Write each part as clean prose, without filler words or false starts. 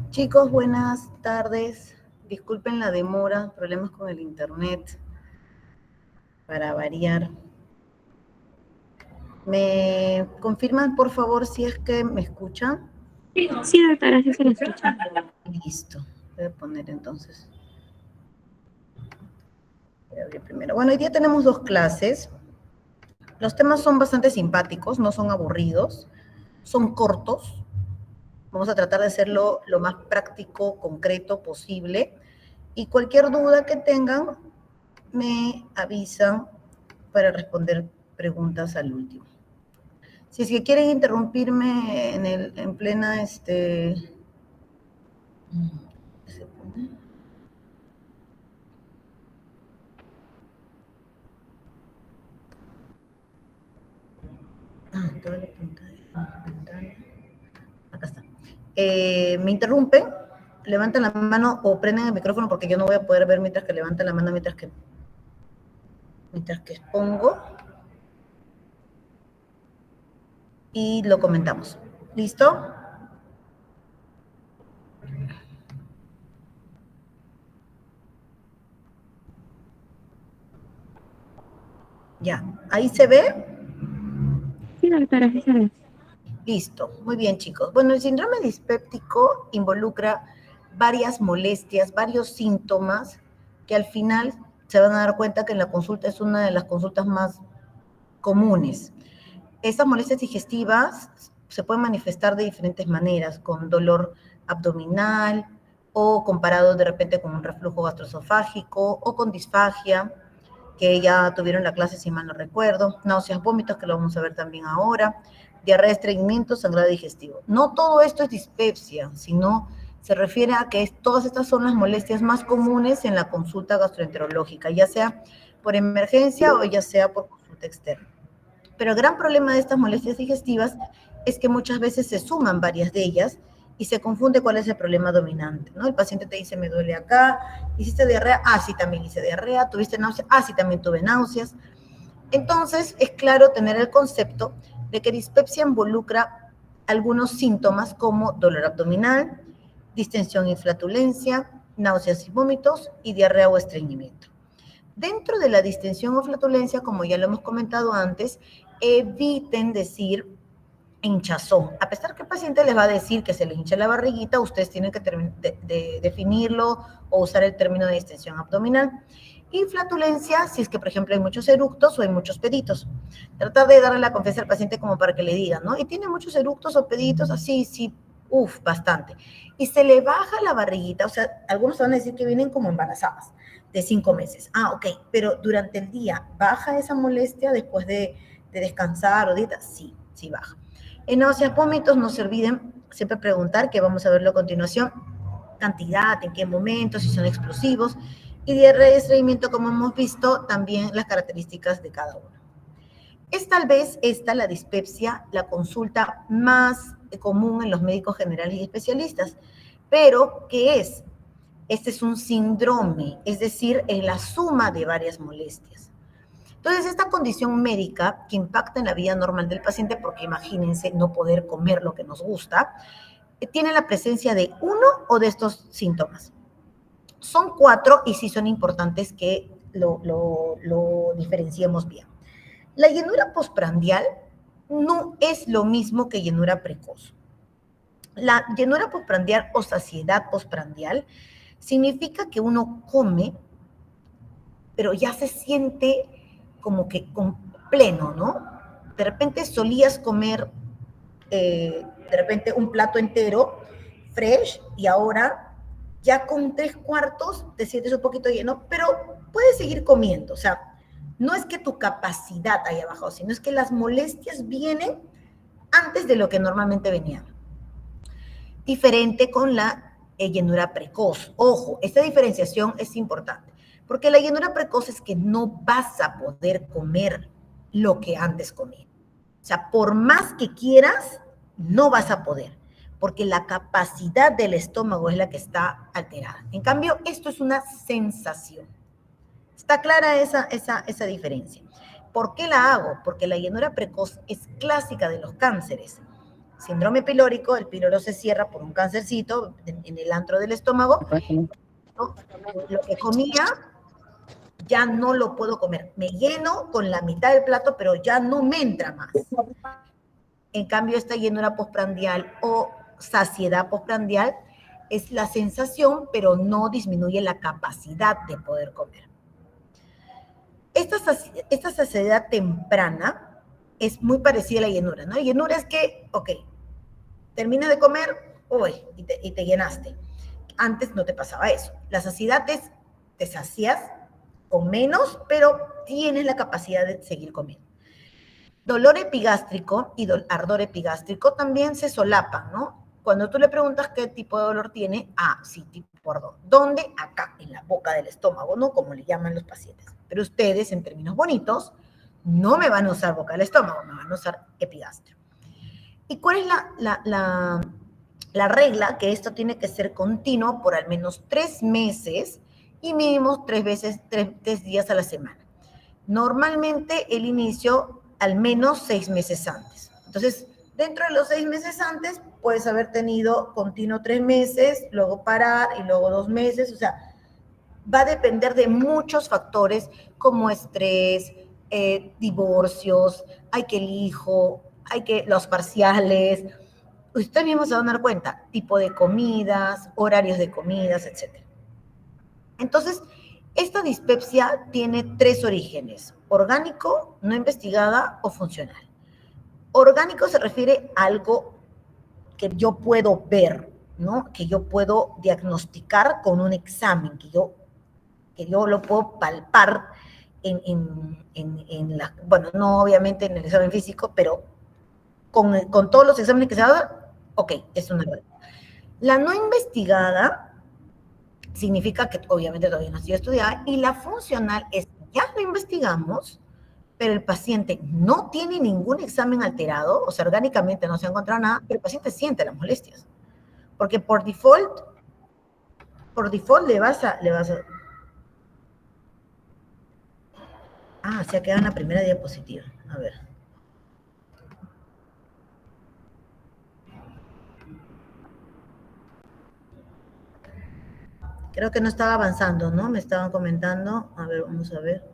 Chicos, buenas tardes. Disculpen la demora, problemas con el internet, para variar. ¿Me confirman, por favor, si es que me escuchan? Sí, doctora, sí se la escucha. Listo. Voy a poner entonces. Voy a abrir primero. Bueno, hoy día tenemos dos clases. Los temas son bastante simpáticos, no son aburridos, son cortos. Vamos a tratar de hacerlo lo más práctico, concreto posible. Y cualquier duda que tengan, me avisan para responder preguntas al último. Si es que quieren interrumpirme en plena, ¿se pone? Toda la pantalla. Acá está. Me interrumpen, levantan la mano o prenden el micrófono porque yo no voy a poder ver mientras que levantan la mano, mientras que expongo. Y lo comentamos. ¿Listo? Ya. ¿Ahí se ve? Sí, doctora, sí se ve. Listo, muy bien chicos. Bueno, el síndrome dispéptico involucra varias molestias, varios síntomas que al final se van a dar cuenta que en la consulta es una de las consultas más comunes. Estas molestias digestivas se pueden manifestar de diferentes maneras, con dolor abdominal o comparado de repente con un reflujo gastroesofágico o con disfagia, que ya tuvieron la clase si mal no recuerdo, náuseas, vómitos, que lo vamos a ver también ahora, diarrea, estreñimiento, sangrado digestivo. No todo esto es dispepsia, sino se refiere a que todas estas son las molestias más comunes en la consulta gastroenterológica, ya sea por emergencia o ya sea por consulta externa. Pero el gran problema de estas molestias digestivas es que muchas veces se suman varias de ellas y se confunde cuál es el problema dominante, ¿no? El paciente te dice, me duele acá, ¿hiciste diarrea? Ah, sí, también hice diarrea. ¿Tuviste náuseas? Ah, sí, también tuve náuseas. Entonces, es claro tener el concepto de que dispepsia involucra algunos síntomas como dolor abdominal, distensión y flatulencia, náuseas y vómitos y diarrea o estreñimiento. Dentro de la distensión o flatulencia, como ya lo hemos comentado antes, eviten decir hinchazón. A pesar que el paciente les va a decir que se le hincha la barriguita, ustedes tienen que definirlo o usar el término de distensión abdominal. Y flatulencia, si es que, por ejemplo, hay muchos eructos o hay muchos peditos. Tratar de darle la confianza al paciente como para que le digan, ¿no? Y tiene muchos eructos o peditos, así, sí, bastante. Y se le baja la barriguita, o sea, algunos van a decir que vienen como embarazadas de 5 meses. Ah, ok, pero durante el día, ¿baja esa molestia después de descansar o dieta? Sí, sí baja. En náuseas, vómitos, no se olviden siempre preguntar, que vamos a verlo a continuación, cantidad, en qué momento, si son explosivos, y diarrea y estreñimiento, como hemos visto, también las características de cada uno. Es tal vez esta la dispepsia, la consulta más común en los médicos generales y especialistas. Pero, ¿qué es? Este es un síndrome, es decir, es la suma de varias molestias. Entonces, esta condición médica que impacta en la vida normal del paciente, porque imagínense no poder comer lo que nos gusta, tiene la presencia de uno o de estos síntomas. Son 4 y sí son importantes que lo diferenciemos bien. La llenura postprandial no es lo mismo que llenura precoz. La llenura postprandial o saciedad postprandial significa que uno come, pero ya se siente como que con pleno, ¿no? De repente solías comer, de repente un plato entero, fresh, y ahora ya con 3/4 te sientes un poquito lleno, pero puedes seguir comiendo. O sea, no es que tu capacidad haya bajado, sino es que las molestias vienen antes de lo que normalmente venían. Diferente con la llenura precoz. Ojo, esta diferenciación es importante, porque la llenura precoz es que no vas a poder comer lo que antes comías. O sea, por más que quieras, no vas a poder, porque la capacidad del estómago es la que está alterada. En cambio, esto es una sensación. ¿Está clara esa diferencia? ¿Por qué la hago? Porque la llenura precoz es clásica de los cánceres. síndrome pilórico, el píloro se cierra por un cáncercito en el antro del estómago, ¿no? Lo que comía ya no lo puedo comer. Me lleno con la mitad del plato, pero ya no me entra más. En cambio, esta llenura postprandial o saciedad postprandial es la sensación, pero no disminuye la capacidad de poder comer. Esta saciedad temprana es muy parecida a la llenura, ¿no? La llenura es que, ok, termina de comer, uy, y te llenaste. Antes no te pasaba eso. La saciedad es, te sacias con menos, pero tienes la capacidad de seguir comiendo. Dolor epigástrico y ardor epigástrico también se solapan, ¿no? Cuando tú le preguntas qué tipo de dolor tiene, sí, tipo ardor. ¿Dónde? Acá, en la boca del estómago, ¿no? Como le llaman los pacientes. Pero ustedes, en términos bonitos, no me van a usar boca del estómago, me van a usar epigastrio. ¿Y cuál es la regla? Que esto tiene que ser continuo por al menos 3 meses y mínimo 3 días a la semana. Normalmente el inicio al menos 6 meses antes. Entonces, dentro de los 6 meses antes, puedes haber tenido continuo 3 meses, luego parar y luego 2 meses. O sea, va a depender de muchos factores como estrés, divorcios, hay que el hijo, hay que los parciales. Ustedes mismos se van a dar cuenta, tipo de comidas, horarios de comidas, etc. Entonces, esta dispepsia tiene 3 orígenes: orgánico, no investigada o funcional. Orgánico se refiere a algo que yo puedo ver, ¿no? Que yo puedo diagnosticar con un examen, que yo lo puedo palpar bueno, no obviamente en el examen físico, pero con todos los exámenes que se hagan, ok, es una verdad. La no investigada significa que obviamente todavía no ha sido estudiada, y la funcional es, ya lo investigamos, pero el paciente no tiene ningún examen alterado, o sea, orgánicamente no se ha encontrado nada, pero el paciente siente las molestias. Porque por default le vas a... se ha quedado en la primera diapositiva. A ver. Creo que no estaba avanzando, ¿no? Me estaban comentando. A ver, vamos a ver.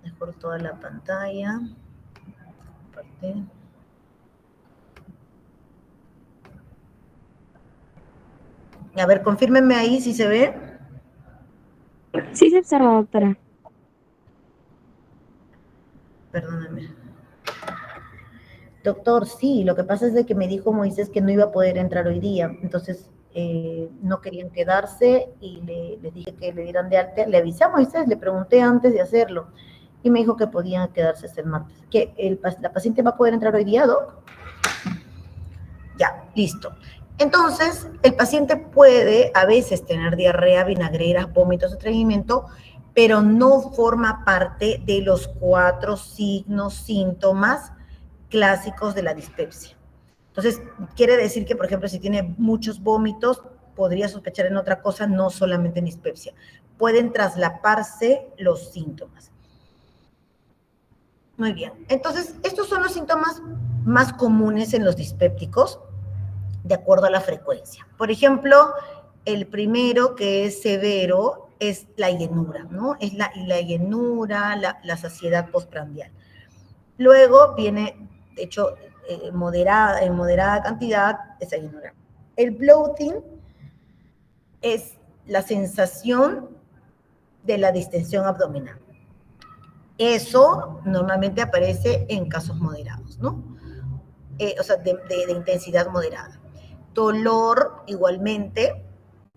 Mejor toda la pantalla. Compartir. A ver, confírmenme ahí si se ve. Sí se observa, doctora. Perdóname. Doctor, sí, lo que pasa es de que me dijo Moisés que no iba a poder entrar hoy día, entonces no querían quedarse y les dije que le dieran de alta. Le avisé a Moisés, le pregunté antes de hacerlo y me dijo que podían quedarse hasta el martes. ¿Que la paciente va a poder entrar hoy día, Doc? Ya, listo. Entonces, el paciente puede a veces tener diarrea, vinagreras, vómitos, estreñimiento, pero no forma parte de los 4 signos, síntomas clásicos de la dispepsia. Entonces, quiere decir que, por ejemplo, si tiene muchos vómitos, podría sospechar en otra cosa, no solamente en dispepsia. Pueden traslaparse los síntomas. Muy bien. Entonces, estos son los síntomas más comunes en los dispépticos, de acuerdo a la frecuencia. Por ejemplo, el primero, que es severo, es la llenura, ¿no? Es la llenura, la saciedad postprandial. Luego viene, de hecho, en moderada cantidad, esa llenura. El bloating es la sensación de la distensión abdominal. Eso normalmente aparece en casos moderados, ¿no? O sea, de intensidad moderada. Dolor, igualmente,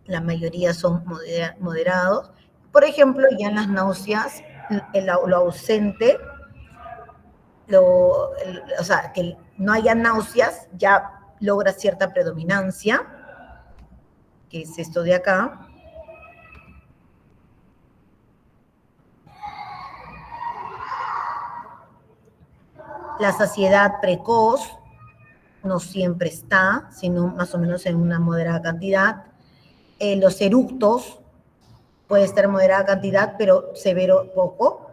la mayoría son moderados. Por ejemplo, ya en las náuseas, lo ausente, o sea, que no haya náuseas, ya logra cierta predominancia, que es esto de acá. La saciedad precoz no siempre está, sino más o menos en una moderada cantidad. Los eructos puede estar en moderada cantidad, pero severo poco.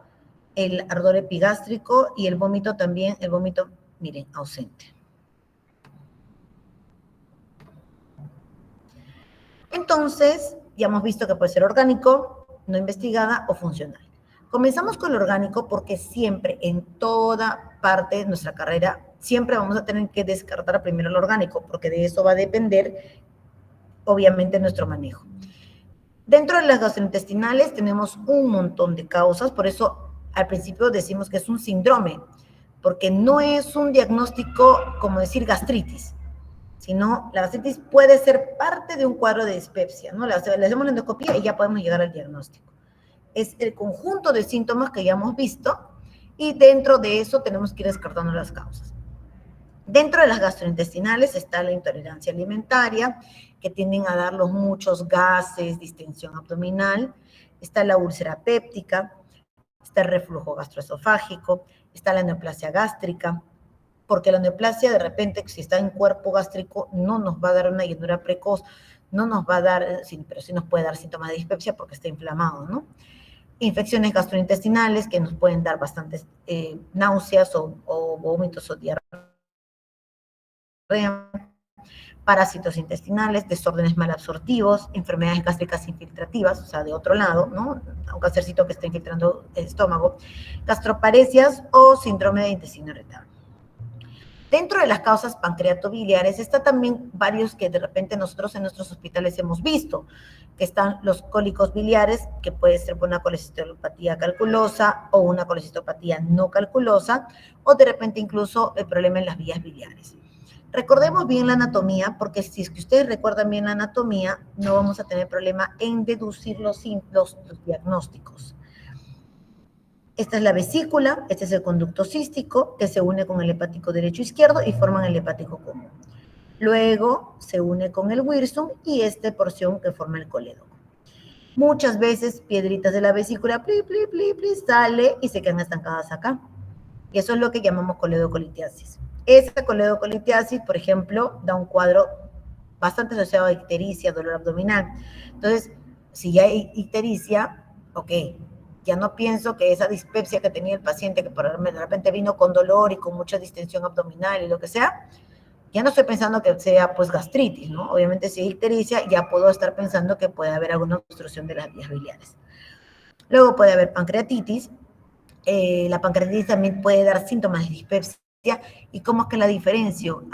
El ardor epigástrico y el vómito también, miren, ausente. Entonces, ya hemos visto que puede ser orgánico, no investigada o funcional. Comenzamos con lo orgánico porque siempre, en toda parte de nuestra carrera, siempre vamos a tener que descartar primero lo orgánico, porque de eso va a depender, obviamente, nuestro manejo. Dentro de las gastrointestinales tenemos un montón de causas, por eso al principio decimos que es un síndrome, porque no es un diagnóstico como decir gastritis, sino la gastritis puede ser parte de un cuadro de dispepsia, ¿no? Le hacemos la endoscopía y ya podemos llegar al diagnóstico. Es el conjunto de síntomas que ya hemos visto y dentro de eso tenemos que ir descartando las causas. Dentro de las gastrointestinales está la intolerancia alimentaria, que tienden a darnos muchos gases, distensión abdominal, está la úlcera péptica, está el reflujo gastroesofágico, está la neoplasia gástrica, porque la neoplasia de repente, si está en cuerpo gástrico, no nos va a dar una llenura precoz, no nos va a dar, pero sí nos puede dar síntomas de dispepsia porque está inflamado, ¿no? Infecciones gastrointestinales que nos pueden dar bastantes náuseas o vómitos o diarrea, parásitos intestinales, desórdenes malabsortivos, enfermedades gástricas infiltrativas, o sea, de otro lado, ¿no? Un cáncercito que está infiltrando el estómago, gastroparesias o síndrome de intestino irritable. Dentro de las causas pancreatobiliares está también varios que de repente nosotros en nuestros hospitales hemos visto, que están los cólicos biliares, que puede ser por una colecistopatía calculosa o una colecistopatía no calculosa, o de repente incluso el problema en las vías biliares. Recordemos bien la anatomía, porque si es que ustedes recuerdan bien la anatomía, no vamos a tener problema en deducir los diagnósticos. Esta es la vesícula, este es el conducto cístico, que se une con el hepático derecho e izquierdo y forman el hepático común. Luego se une con el wirsum y esta porción que forma el colédoco. Muchas veces piedritas de la vesícula sale y se quedan estancadas acá. Y eso es lo que llamamos coledocolitiasis. Esa coledocolitiasis, por ejemplo, da un cuadro bastante asociado a ictericia, dolor abdominal. Entonces, si ya hay ictericia, ok, ya no pienso que esa dispepsia que tenía el paciente, que de repente vino con dolor y con mucha distensión abdominal y lo que sea, ya no estoy pensando que sea pues gastritis, ¿no? Obviamente si hay ictericia, ya puedo estar pensando que puede haber alguna obstrucción de las vías biliares. Luego puede haber pancreatitis. La pancreatitis también puede dar síntomas de dispepsia. ¿Y cómo es que la diferencio?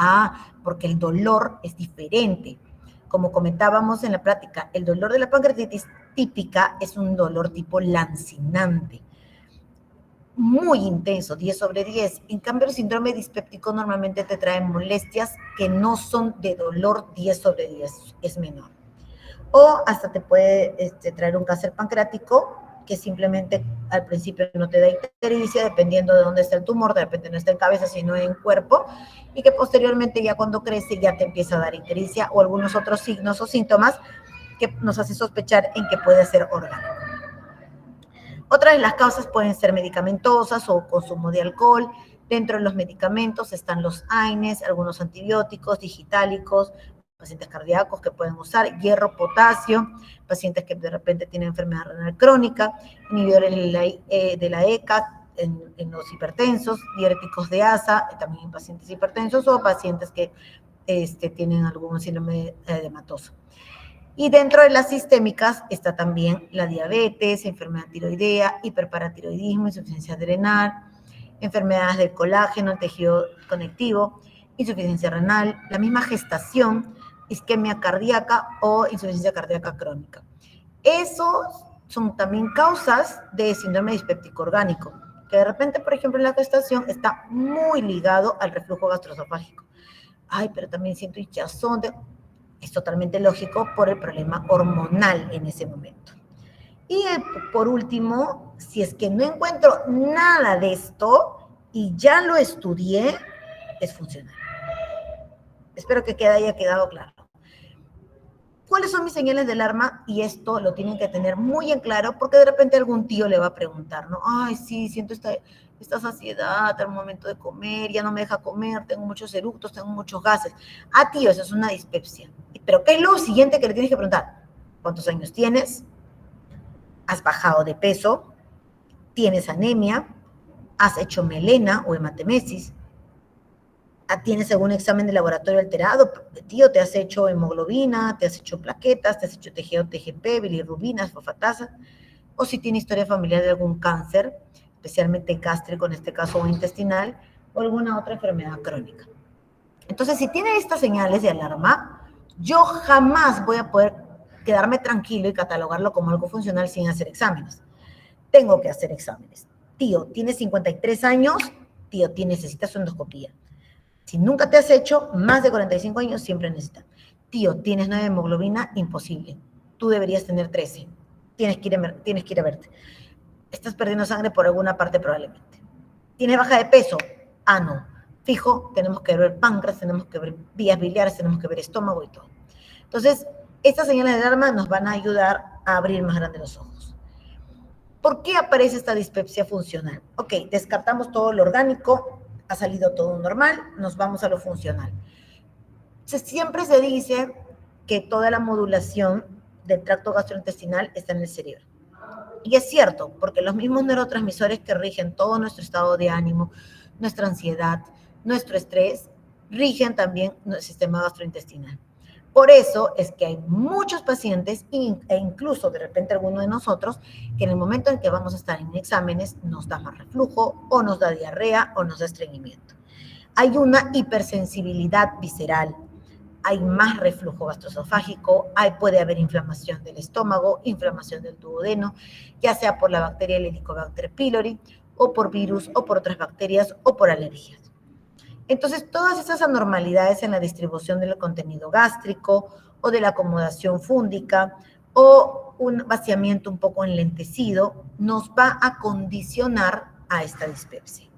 Porque el dolor es diferente. Como comentábamos en la práctica, el dolor de la pancreatitis típica es un dolor tipo lancinante, muy intenso, 10 sobre 10. En cambio, el síndrome dispéptico normalmente te trae molestias que no son de dolor 10 sobre 10, es menor. O hasta te puede traer un cáncer pancreático que simplemente al principio no te da ictericia, dependiendo de dónde está el tumor, de repente no está en cabeza, sino en cuerpo, y que posteriormente ya cuando crece ya te empieza a dar ictericia o algunos otros signos o síntomas que nos hace sospechar en que puede ser orgánico. Otras de las causas pueden ser medicamentosas o consumo de alcohol. Dentro de los medicamentos están los AINES, algunos antibióticos, digitálicos, pacientes cardíacos que pueden usar, hierro, potasio, pacientes que de repente tienen enfermedad renal crónica, inhibidores de la ECA en los hipertensos, diuréticos de ASA, también en pacientes hipertensos o pacientes que tienen algún síndrome edematoso. Y dentro de las sistémicas está también la diabetes, enfermedad tiroidea, hiperparatiroidismo, insuficiencia adrenal, enfermedades del colágeno, el tejido conectivo, insuficiencia renal, la misma gestación, isquemia cardíaca o insuficiencia cardíaca crónica. Esos son también causas de síndrome dispéptico orgánico, que de repente, por ejemplo, en la gestación está muy ligado al reflujo gastroesofágico. Pero también siento hinchazón. Es totalmente lógico por el problema hormonal en ese momento. Y por último, si es que no encuentro nada de esto y ya lo estudié, es funcional. Espero que haya quedado claro. ¿Cuáles son mis señales de alarma? Y esto lo tienen que tener muy en claro porque de repente algún tío le va a preguntar, ¿no? Sí, siento esta saciedad al momento de comer, ya no me deja comer, tengo muchos eructos, tengo muchos gases. Tío, eso es una dispepsia. Pero ¿qué es lo siguiente que le tienes que preguntar? ¿Cuántos años tienes? ¿Has bajado de peso? ¿Tienes anemia? ¿Has hecho melena o hematemesis? ¿Tienes algún examen de laboratorio alterado? Tío, ¿te has hecho hemoglobina? ¿Te has hecho plaquetas? ¿Te has hecho TGO, TGP, bilirrubinas, fosfatasa? O si tiene historia familiar de algún cáncer, especialmente gástrico en este caso o intestinal, o alguna otra enfermedad crónica. Entonces, si tiene estas señales de alarma, yo jamás voy a poder quedarme tranquilo y catalogarlo como algo funcional sin hacer exámenes. Tengo que hacer exámenes. Tío, tienes 53 años, tío, necesitas una endoscopía. Si nunca te has hecho, más de 45 años siempre necesitas. Tío, tienes 9 de hemoglobina, imposible. Tú deberías tener 13. Tienes que ir a verte. Estás perdiendo sangre por alguna parte probablemente. ¿Tienes baja de peso? Ah, no. Fijo, tenemos que ver páncreas, tenemos que ver vías biliares, tenemos que ver estómago y todo. Entonces, estas señales de alarma nos van a ayudar a abrir más grande los ojos. ¿Por qué aparece esta dispepsia funcional? Ok, descartamos todo lo orgánico, ha salido todo normal, nos vamos a lo funcional. Siempre se dice que toda la modulación del tracto gastrointestinal está en el cerebro. Y es cierto, porque los mismos neurotransmisores que rigen todo nuestro estado de ánimo, nuestra ansiedad, nuestro estrés, rigen también el sistema gastrointestinal. Por eso es que hay muchos pacientes e incluso de repente alguno de nosotros que en el momento en que vamos a estar en exámenes nos da más reflujo o nos da diarrea o nos da estreñimiento. Hay una hipersensibilidad visceral, hay más reflujo gastroesofágico, puede haber inflamación del estómago, inflamación del duodeno, ya sea por la bacteria Helicobacter pylori o por virus o por otras bacterias o por alergias. Entonces, todas esas anormalidades en la distribución del contenido gástrico o de la acomodación fúndica o un vaciamiento un poco enlentecido nos va a condicionar a esta dispepsia.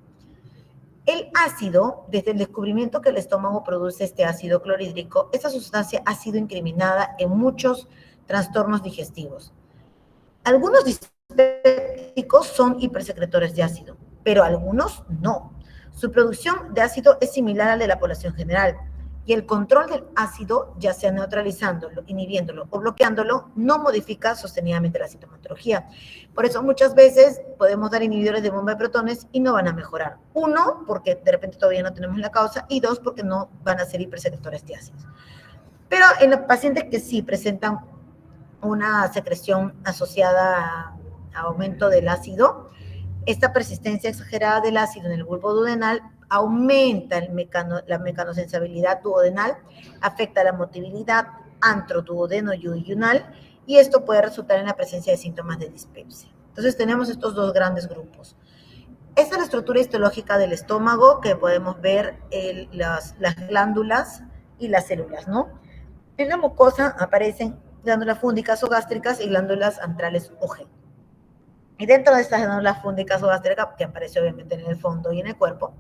El ácido, desde el descubrimiento que el estómago produce este ácido clorhídrico, esta sustancia ha sido incriminada en muchos trastornos digestivos. Algunos dispépticos son hipersecretores de ácido, pero algunos no. Su producción de ácido es similar al de la población general y el control del ácido, ya sea neutralizándolo, inhibiéndolo o bloqueándolo, no modifica sostenidamente la sintomatología. Por eso muchas veces podemos dar inhibidores de bomba de protones y no van a mejorar. Uno, porque de repente todavía no tenemos la causa, y dos, porque no van a ser hipersecretores de ácidos. Pero en los pacientes que sí presentan una secreción asociada a aumento del ácido, esta persistencia exagerada del ácido en el bulbo duodenal aumenta la mecanosensibilidad duodenal, afecta la motilidad antroduodeno-yuyunal y esto puede resultar en la presencia de síntomas de dispepsia. Entonces tenemos estos dos grandes grupos. Esta es la estructura histológica del estómago que podemos ver las glándulas y las células, ¿no? En la mucosa aparecen glándulas fúndicas o gástricas y glándulas antrales o G. Y dentro de estas glándulas fúndicas o gástricas, que aparece obviamente en el fondo y en el cuerpo,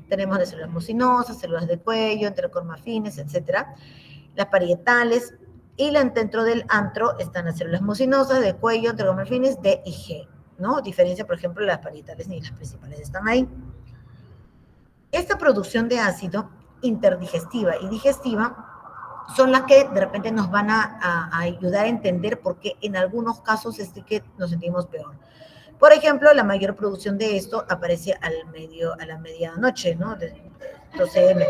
tenemos las células mucinosas, células de cuello, enterocormafines, etc. Las parietales, y dentro del antro están las células mucinosas, de cuello, enterocormafines, D y G, ¿no? Diferencia, por ejemplo, las parietales ni las principales están ahí. Esta producción de ácido interdigestiva y digestiva son las que de repente nos van a ayudar a entender por qué en algunos casos es que nos sentimos peor. Por ejemplo, la mayor producción de esto aparece a la medianoche, ¿no? 12 m.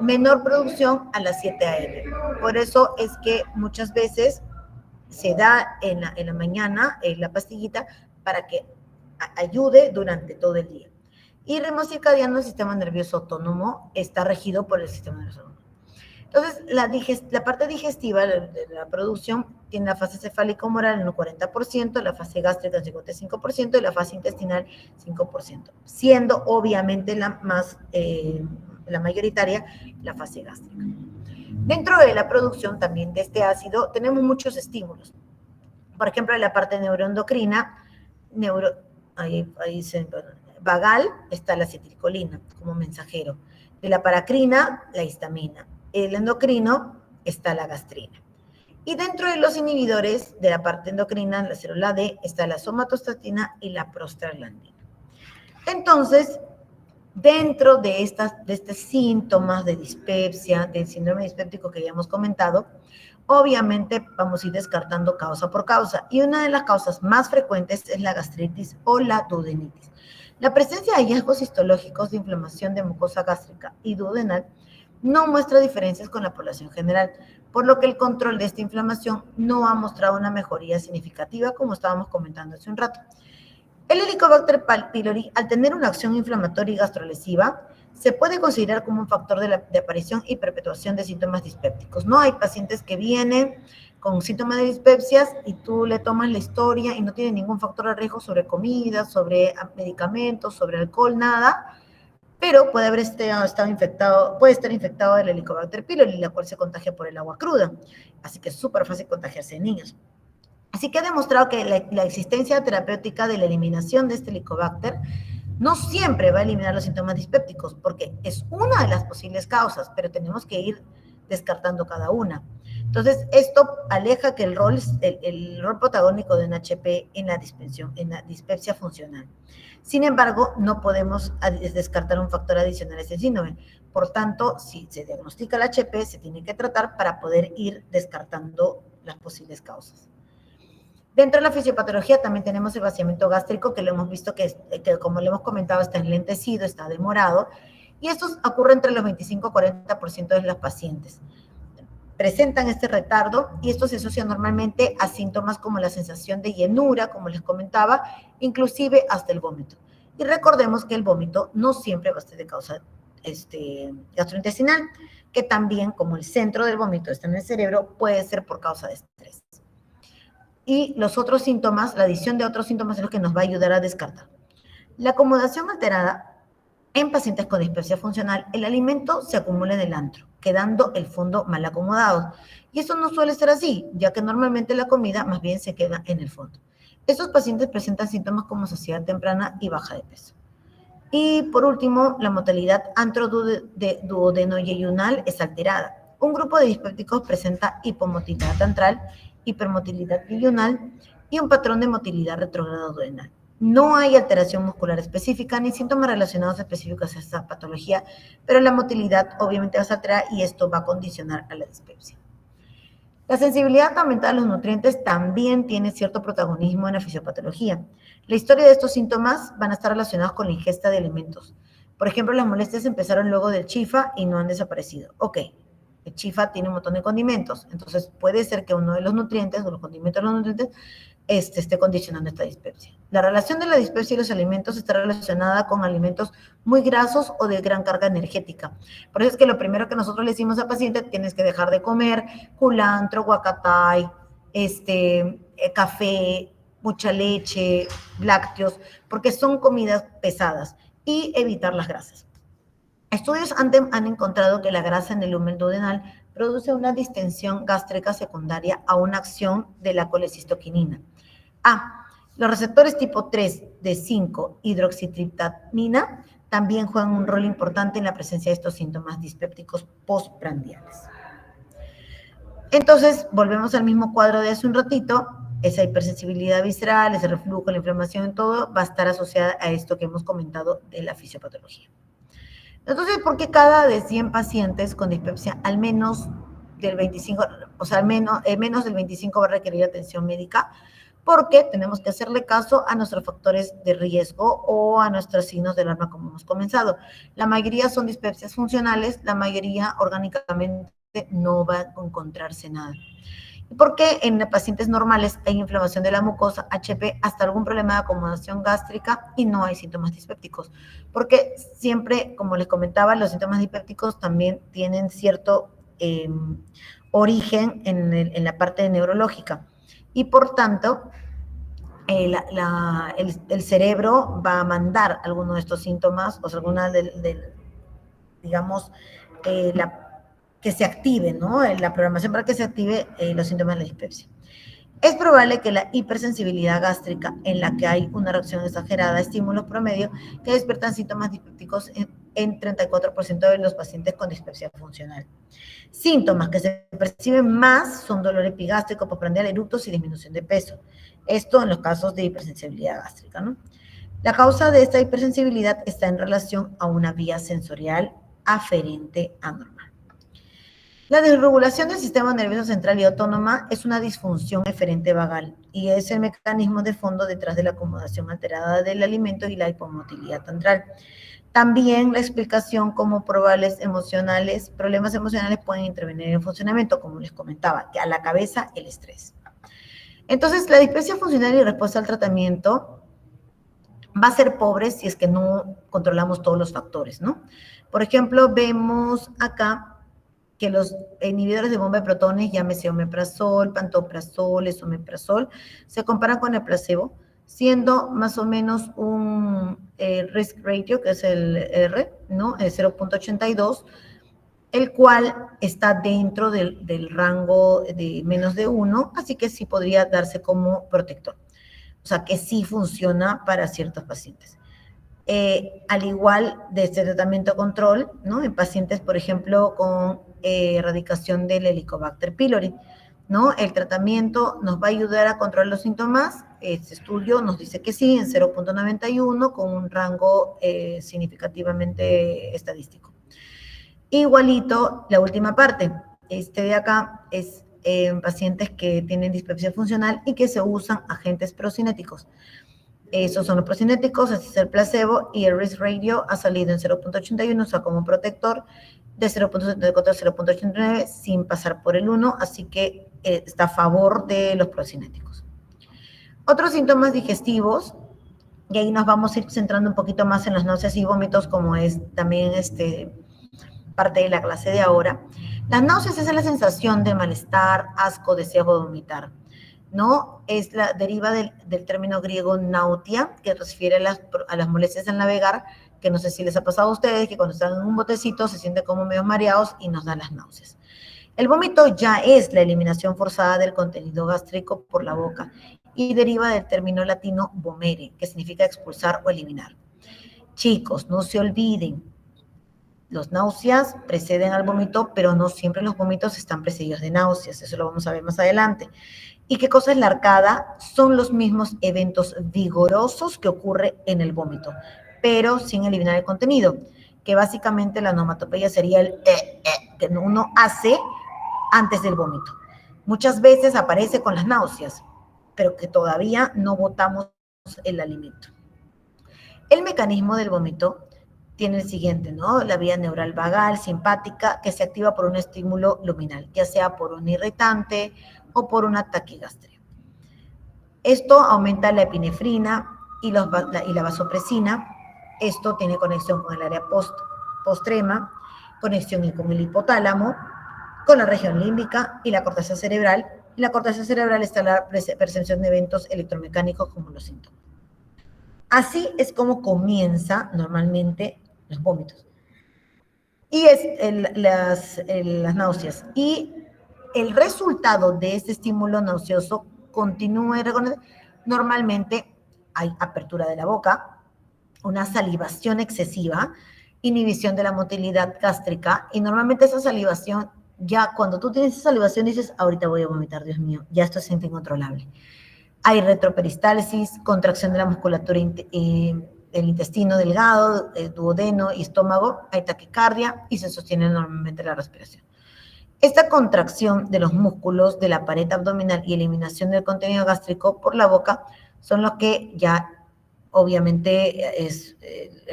Menor producción a las 7 a.m. Por eso es que muchas veces se da en la mañana la pastillita para que ayude durante todo el día. Y ritmo circadiano, el sistema nervioso autónomo, está regido por el sistema nervioso autónomo. Entonces, la parte digestiva de la producción tiene la fase cefálico-moral en un 40%, la fase gástrica en 55% y la fase intestinal 5%, siendo obviamente la mayoritaria la fase gástrica. Dentro de la producción también de este ácido tenemos muchos estímulos. Por ejemplo, en la parte neuroendocrina, vagal está la acetilcolina como mensajero. De la paracrina, la histamina. El endocrino está la gastrina. Y dentro de los inhibidores de la parte endocrina, la célula D, está la somatostatina y la prostaglandina. Entonces, dentro de estos síntomas de dispepsia, del síndrome dispéptico que ya hemos comentado, obviamente vamos a ir descartando causa por causa. Y una de las causas más frecuentes es la gastritis o la duodenitis. La presencia de hallazgos histológicos de inflamación de mucosa gástrica y duodenal no muestra diferencias con la población general, por lo que el control de esta inflamación no ha mostrado una mejoría significativa, como estábamos comentando hace un rato. El Helicobacter pylori, al tener una acción inflamatoria y gastrolesiva, se puede considerar como un factor de aparición y perpetuación de síntomas dispépticos. No hay pacientes que vienen con síntomas de dispepsias y tú le tomas la historia y no tiene ningún factor de riesgo sobre comida, sobre medicamentos, sobre alcohol, nada, pero puede haber estado infectado, puede estar infectado del Helicobacter pylori, la cual se contagia por el agua cruda. Así que es súper fácil contagiarse en niños. Así que ha demostrado que la existencia terapéutica de la eliminación de este Helicobacter no siempre va a eliminar los síntomas dispépticos, porque es una de las posibles causas, pero tenemos que ir descartando cada una. Entonces, esto aleja que el rol protagónico de un HP en la dispepsia funcional. Sin embargo, no podemos descartar un factor adicional a este síndrome. Por tanto, si se diagnostica el HP, se tiene que tratar para poder ir descartando las posibles causas. Dentro de la fisiopatología también tenemos el vaciamiento gástrico, que lo hemos visto que como le hemos comentado, está enlentecido, está demorado, y esto ocurre entre los 25 y 40% de las pacientes. Presentan este retardo y esto se asocia normalmente a síntomas como la sensación de llenura, como les comentaba, inclusive hasta el vómito. Y recordemos que el vómito no siempre va a ser de causa gastrointestinal, que también, como el centro del vómito está en el cerebro, puede ser por causa de estrés. Y los otros síntomas, la adición de otros síntomas es lo que nos va a ayudar a descartar. La acomodación alterada en pacientes con dispepsia funcional, el alimento se acumula en el antro, quedando el fondo mal acomodado. Y eso no suele ser así, ya que normalmente la comida más bien se queda en el fondo. Estos pacientes presentan síntomas como saciedad temprana y baja de peso. Y por último, la motilidad antro-duodeno-yeyunal es alterada. Un grupo de dispépticos presenta hipomotilidad antral, hipermotilidad yeyunal y un patrón de motilidad retrógrada duodenal. No hay alteración muscular específica ni síntomas relacionados específicos a esta patología, pero la motilidad obviamente va a ser alterada y esto va a condicionar a la dispepsia. La sensibilidad aumentada a los nutrientes también tiene cierto protagonismo en la fisiopatología. La historia de estos síntomas van a estar relacionados con la ingesta de alimentos. Por ejemplo, las molestias empezaron luego del chifa y no han desaparecido. Ok, el chifa tiene un montón de condimentos, entonces puede ser que uno de los nutrientes o los condimentos de los nutrientes esté condicionando esta dispepsia. La relación de la dispepsia y los alimentos está relacionada con alimentos muy grasos o de gran carga energética. Por eso es que lo primero que nosotros le decimos al paciente, tienes que dejar de comer culantro, guacatay, café, mucha leche, lácteos, porque son comidas pesadas, y evitar las grasas. Estudios han encontrado que la grasa en el lumen duodenal produce una distensión gástrica secundaria a una acción de la colecistoquinina. Los receptores tipo 3 de 5-hidroxitriptamina también juegan un rol importante en la presencia de estos síntomas dispépticos postprandiales. Entonces, volvemos al mismo cuadro de hace un ratito. Esa hipersensibilidad visceral, ese reflujo, la inflamación, todo va a estar asociada a esto que hemos comentado de la fisiopatología. Entonces, ¿por qué cada de 100 pacientes con dispepsia, al menos del 25, o sea, menos del 25 va a requerir atención médica? Porque tenemos que hacerle caso a nuestros factores de riesgo o a nuestros signos de alarma, como hemos comenzado. La mayoría son dispepsias funcionales, la mayoría orgánicamente no va a encontrarse nada. Porque en pacientes normales hay inflamación de la mucosa, HP, hasta algún problema de acomodación gástrica y no hay síntomas dispépticos. Porque siempre, como les comentaba, los síntomas dispépticos también tienen cierto origen en la parte neurológica. Y por tanto, el cerebro va a mandar alguno de estos síntomas, o sea, alguna digamos, que se active, ¿no? La programación para que se active los síntomas de la dispepsia. Es probable que la hipersensibilidad gástrica, en la que hay una reacción exagerada a estímulos promedio, que despiertan síntomas dispépticos en 34% de los pacientes con dispepsia funcional. Síntomas que se perciben más son dolor epigástrico, postprandial, eructos y disminución de peso. Esto en los casos de hipersensibilidad gástrica, ¿no? La causa de esta hipersensibilidad está en relación a una vía sensorial aferente anormal. La desregulación del sistema nervioso central y autónoma es una disfunción eferente vagal y es el mecanismo de fondo detrás de la acomodación alterada del alimento y la hipomotilidad antral. También la explicación cómo problemas emocionales pueden intervenir en el funcionamiento, como les comentaba, que a la cabeza el estrés. Entonces, la dispepsia funcional y respuesta al tratamiento va a ser pobre si es que no controlamos todos los factores, ¿no? Por ejemplo, vemos acá que los inhibidores de bomba de protones, llámese omeprazol, pantoprazol, esomeprazol, se comparan con el placebo, siendo más o menos un risk ratio, que es el R, ¿no? El 0.82, el cual está dentro del rango de menos de 1, así que sí podría darse como protector. O sea, que sí funciona para ciertos pacientes. Al igual de este tratamiento control, ¿no? En pacientes, por ejemplo, con erradicación del Helicobacter pylori, ¿no? El tratamiento nos va a ayudar a controlar los síntomas. Este estudio nos dice que sí, en 0.91, con un rango significativamente estadístico. Igualito, la última parte. Este de acá es en pacientes que tienen dispepsia funcional y que se usan agentes procinéticos. Esos son los procinéticos, este es el placebo, y el risk ratio ha salido en 0.81, o sea, como protector, de 0.74 a 0.89, sin pasar por el 1, así que está a favor de los procinéticos. Otros síntomas digestivos, y ahí nos vamos a ir centrando un poquito más en las náuseas y vómitos, como es también parte de la clase de ahora. Las náuseas es la sensación de malestar, asco, deseo de vomitar, ¿no? Deriva del término griego nautia, que refiere a las molestias al navegar, que no sé si les ha pasado a ustedes, que cuando están en un botecito se sienten como medio mareados y nos dan las náuseas. El vómito ya es la eliminación forzada del contenido gástrico por la boca y deriva del término latino vomere, que significa expulsar o eliminar. Chicos, no se olviden, los náuseas preceden al vómito, pero no siempre los vómitos están precedidos de náuseas, eso lo vamos a ver más adelante. ¿Y qué cosa es la arcada? Son los mismos eventos vigorosos que ocurre en el vómito, pero sin eliminar el contenido, que básicamente la onomatopeya sería el que uno hace antes del vómito. Muchas veces aparece con las náuseas, pero que todavía no botamos el alimento. El mecanismo del vómito tiene el siguiente, ¿no? La vía neural vagal simpática que se activa por un estímulo luminal, ya sea por un irritante o por una taquigastria. Esto aumenta la epinefrina y la vasopresina. Esto tiene conexión con el área postrema, conexión con el hipotálamo, con la región límbica y la corteza cerebral. En la corteza cerebral está la percepción de eventos electromecánicos como los síntomas. Así es como comienza normalmente los vómitos. Y las náuseas. Y el resultado de este estímulo nauseoso continúa. Normalmente hay apertura de la boca, una salivación excesiva, inhibición de la motilidad gástrica, y normalmente esa salivación, ya cuando tú tienes esa salivación dices, ahorita voy a vomitar, Dios mío, ya esto es incontrolable. Hay retroperistalsis, contracción de la musculatura el intestino delgado, el duodeno y estómago, hay taquicardia y se sostiene normalmente la respiración. Esta contracción de los músculos de la pared abdominal y eliminación del contenido gástrico por la boca son los que ya obviamente es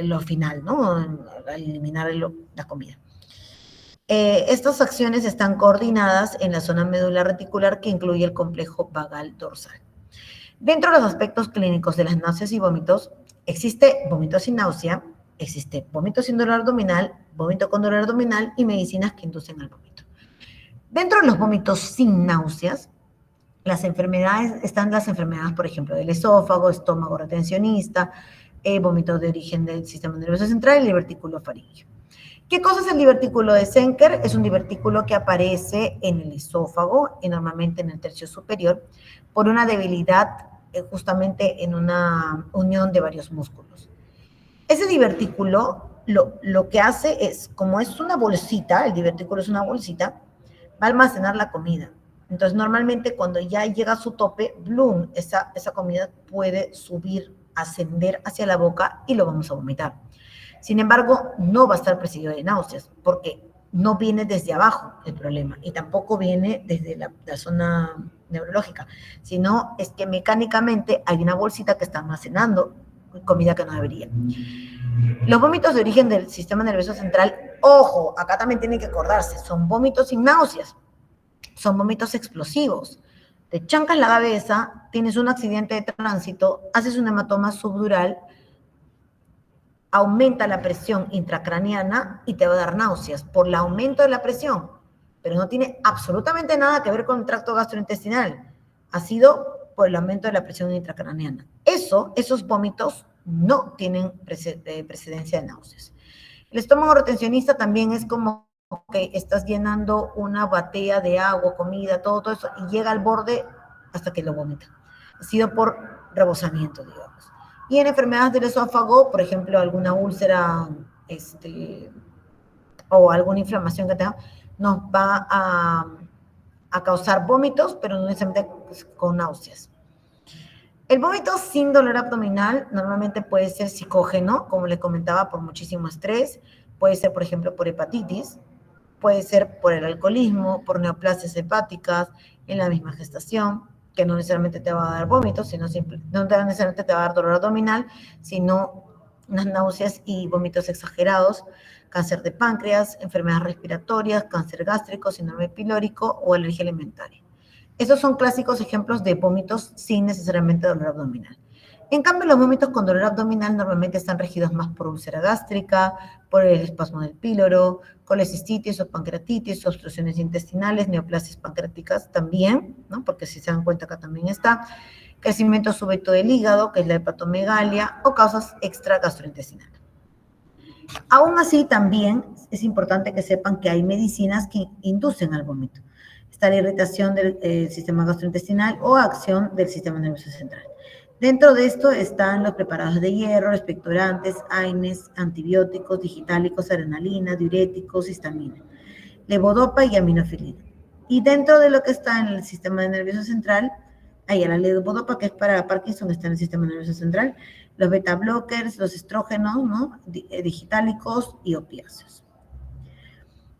lo final, ¿no? Al eliminar la comida. Estas acciones están coordinadas en la zona medular reticular que incluye el complejo vagal dorsal. Dentro de los aspectos clínicos de las náuseas y vómitos, existe vómito sin náusea, existe vómito sin dolor abdominal, vómito con dolor abdominal y medicinas que inducen al vómito. Dentro de los vómitos sin náuseas, están las enfermedades, por ejemplo, del esófago, estómago retencionista, vómito de origen del sistema nervioso central y el divertículo faríngeo. ¿Qué cosa es el divertículo de Zenker? Es un divertículo que aparece en el esófago y normalmente en el tercio superior por una debilidad justamente en una unión de varios músculos. Ese divertículo lo que hace es, como es una bolsita, el divertículo es una bolsita, va a almacenar la comida. Entonces, normalmente cuando ya llega a su tope, ¡blum!, esa comida puede subir, ascender hacia la boca y lo vamos a vomitar. Sin embargo, no va a estar precedido de náuseas, porque no viene desde abajo el problema y tampoco viene desde la zona neurológica, sino es que mecánicamente hay una bolsita que está almacenando comida que no debería. Los vómitos de origen del sistema nervioso central, ojo, acá también tienen que acordarse, son vómitos sin náuseas, son vómitos explosivos. Te chancas la cabeza, tienes un accidente de tránsito, haces un hematoma subdural, aumenta la presión intracraniana y te va a dar náuseas por el aumento de la presión, pero no tiene absolutamente nada que ver con el tracto gastrointestinal. Ha sido por el aumento de la presión intracraniana. Esos vómitos no tienen precedencia de náuseas. El estómago retencionista también es como que estás llenando una batea de agua, comida, todo eso, y llega al borde hasta que lo vomita. Ha sido por rebosamiento, digamos. Y en enfermedades del esófago, por ejemplo, alguna úlcera o alguna inflamación que tenga, nos va a causar vómitos, pero no necesariamente con náuseas. El vómito sin dolor abdominal normalmente puede ser psicógeno, como les comentaba, por muchísimo estrés, puede ser, por ejemplo, por hepatitis, puede ser por el alcoholismo, por neoplasias hepáticas en la misma gestación, que no necesariamente te va a dar vómitos, no necesariamente te va a dar dolor abdominal, sino unas náuseas y vómitos exagerados, cáncer de páncreas, enfermedades respiratorias, cáncer gástrico, síndrome pilórico o alergia alimentaria. Esos son clásicos ejemplos de vómitos sin necesariamente dolor abdominal. En cambio, los vómitos con dolor abdominal normalmente están regidos más por úlcera gástrica, por el espasmo del píloro, colecistitis o pancreatitis, obstrucciones intestinales, neoplasias pancreáticas también, ¿no? Porque si se dan cuenta acá también está, crecimiento súbito del hígado, que es la hepatomegalia, o causas extra gastrointestinales. Aún así, también es importante que sepan que hay medicinas que inducen al vómito. Está la irritación del sistema gastrointestinal o acción del sistema nervioso central. Dentro de esto están los preparados de hierro, expectorantes, AINES, antibióticos, digitálicos, adrenalina, diuréticos, histamina, levodopa y aminofilina. Y dentro de lo que está en el sistema nervioso central, hay la levodopa, que es para Parkinson, está en el sistema nervioso central, los beta blockers, los estrógenos, ¿no? Digitálicos y opiáceos.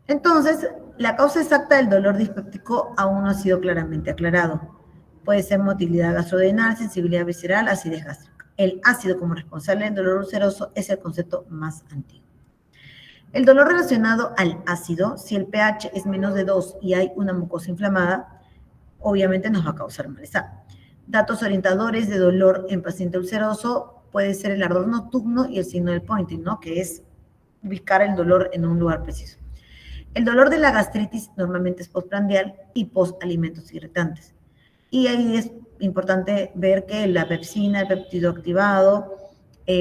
Entonces, la causa exacta del dolor dispéptico aún no ha sido claramente aclarado. Puede ser motilidad gastrodenal, sensibilidad visceral, acidez gástrica. El ácido como responsable del dolor ulceroso es el concepto más antiguo. El dolor relacionado al ácido, si el pH es menos de 2 y hay una mucosa inflamada, obviamente nos va a causar malestar. Datos orientadores de dolor en paciente ulceroso puede ser el ardor nocturno y el signo del pointing, ¿no? Que es ubicar el dolor en un lugar preciso. El dolor de la gastritis normalmente es postprandial y postalimentos irritantes. Y ahí es importante ver que la pepsina, el péptido activado,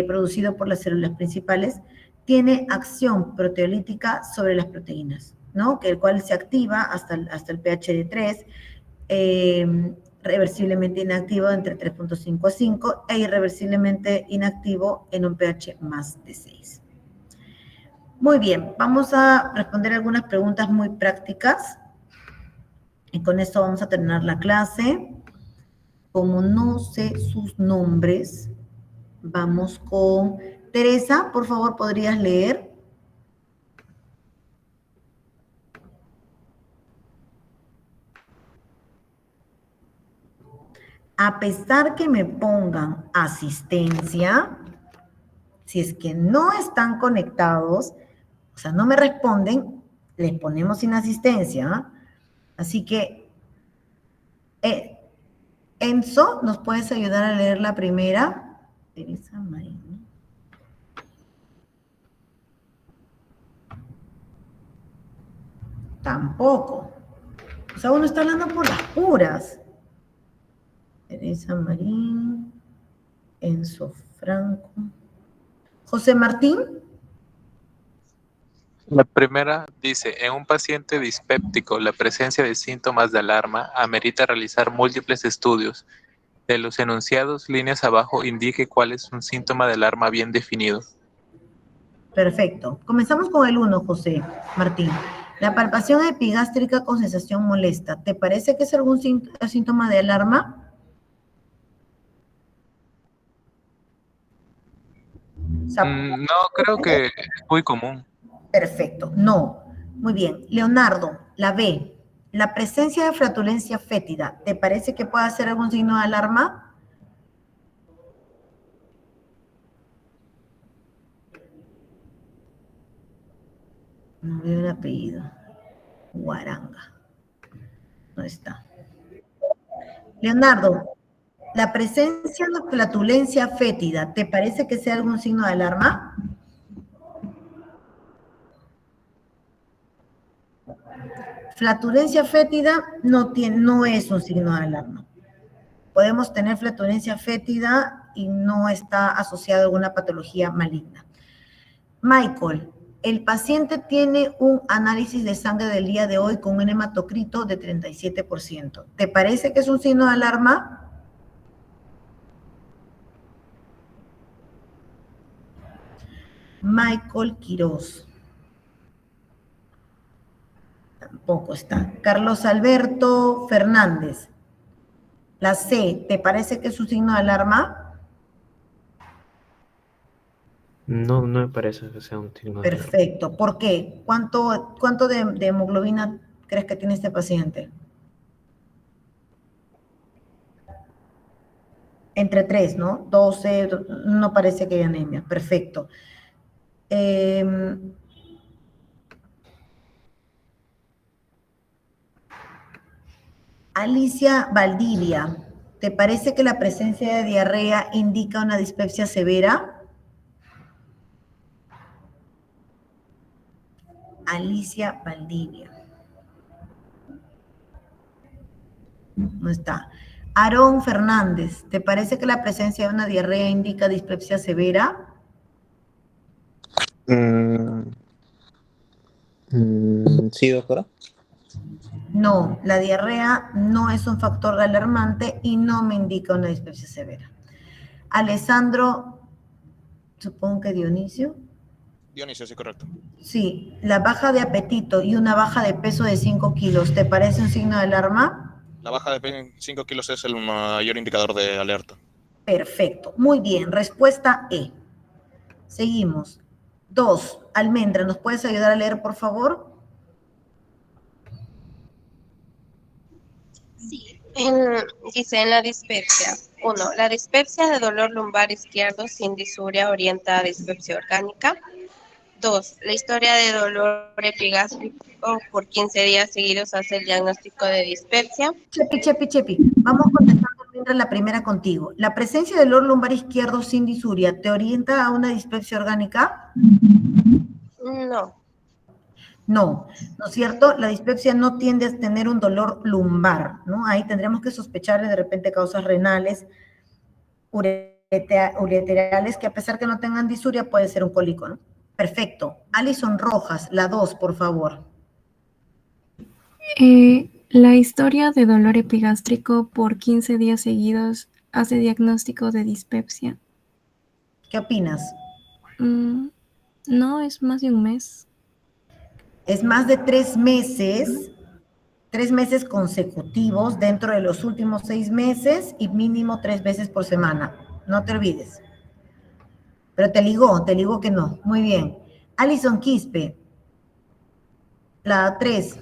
producido por las células principales, tiene acción proteolítica sobre las proteínas, ¿no? Que el cual se activa hasta el pH de 3, reversiblemente inactivo entre 3.5 a 5 e irreversiblemente inactivo en un pH más de 6. Muy bien, vamos a responder algunas preguntas muy prácticas. Y con esto vamos a terminar la clase. Como no sé sus nombres, vamos con Teresa. Por favor, ¿podrías leer? A pesar que me pongan asistencia, si es que no están conectados, o sea, no me responden, les ponemos sin asistencia. Así que, Enzo, ¿nos puedes ayudar a leer la primera? Teresa Marín. Tampoco. O sea, uno está hablando por las puras. Teresa Marín, Enzo Franco. José Martín. La primera dice, en un paciente dispéptico, la presencia de síntomas de alarma amerita realizar múltiples estudios. De los enunciados, líneas abajo, indique cuál es un síntoma de alarma bien definido. Perfecto. Comenzamos con el 1, José Martín. La palpación epigástrica con sensación molesta. ¿Te parece que es algún síntoma de alarma? No, creo que es muy común. Perfecto. No. Muy bien. Leonardo, la B. La presencia de flatulencia fétida, ¿te parece que pueda ser algún signo de alarma? No veo el apellido. Guaranga. No está. Leonardo, la presencia de flatulencia fétida, ¿te parece que sea algún signo de alarma? Flatulencia fétida no es un signo de alarma. Podemos tener flatulencia fétida y no está asociada a alguna patología maligna. Michael, el paciente tiene un análisis de sangre del día de hoy con un hematocrito de 37%. ¿Te parece que es un signo de alarma? Michael Quiroz. Tampoco está. Carlos Alberto Fernández. La C, ¿te parece que es un signo de alarma? No, no me parece que sea un signo de alarma. Perfecto. ¿Por qué? ¿Cuánto de hemoglobina crees que tiene este paciente? Entre 3, ¿no? 12, no parece que haya anemia. Perfecto. Alicia Valdivia, ¿te parece que la presencia de diarrea indica una dispepsia severa? Alicia Valdivia. No está. Aarón Fernández, ¿te parece que la presencia de una diarrea indica dispepsia severa? Sí, doctora. No, la diarrea no es un factor alarmante y no me indica una dispepsia severa. Alessandro, supongo que Dionisio. Dionisio, sí, correcto. Sí, la baja de apetito y una baja de peso de 5 kilos, ¿te parece un signo de alarma? La baja de 5 kilos es el mayor indicador de alerta. Perfecto, muy bien, respuesta E. Seguimos. 2, Almendra, ¿nos puedes ayudar a leer, por favor? Sí, dice en la dispepsia. 1. La dispepsia de dolor lumbar izquierdo sin disuria orienta a dispepsia orgánica. 2. La historia de dolor epigástrico por 15 días seguidos hace el diagnóstico de dispepsia. Chepi. Vamos contestando, Almendra, la primera contigo. ¿La presencia del dolor lumbar izquierdo sin disuria te orienta a una dispepsia orgánica? No. No, ¿no es cierto? La dispepsia no tiende a tener un dolor lumbar, ¿no? Ahí tendremos que sospechar de repente causas renales, ureterales, que a pesar que no tengan disuria puede ser un cólico, ¿no? Perfecto. Alison Rojas, la 2, por favor. La historia de dolor epigástrico por 15 días seguidos hace diagnóstico de dispepsia. ¿Qué opinas? No, es más de un mes. Es más de 3 meses consecutivos dentro de los últimos 6 meses y mínimo 3 veces por semana. No te olvides. Pero te ligó que no. Muy bien. Alison Quispe, la 3.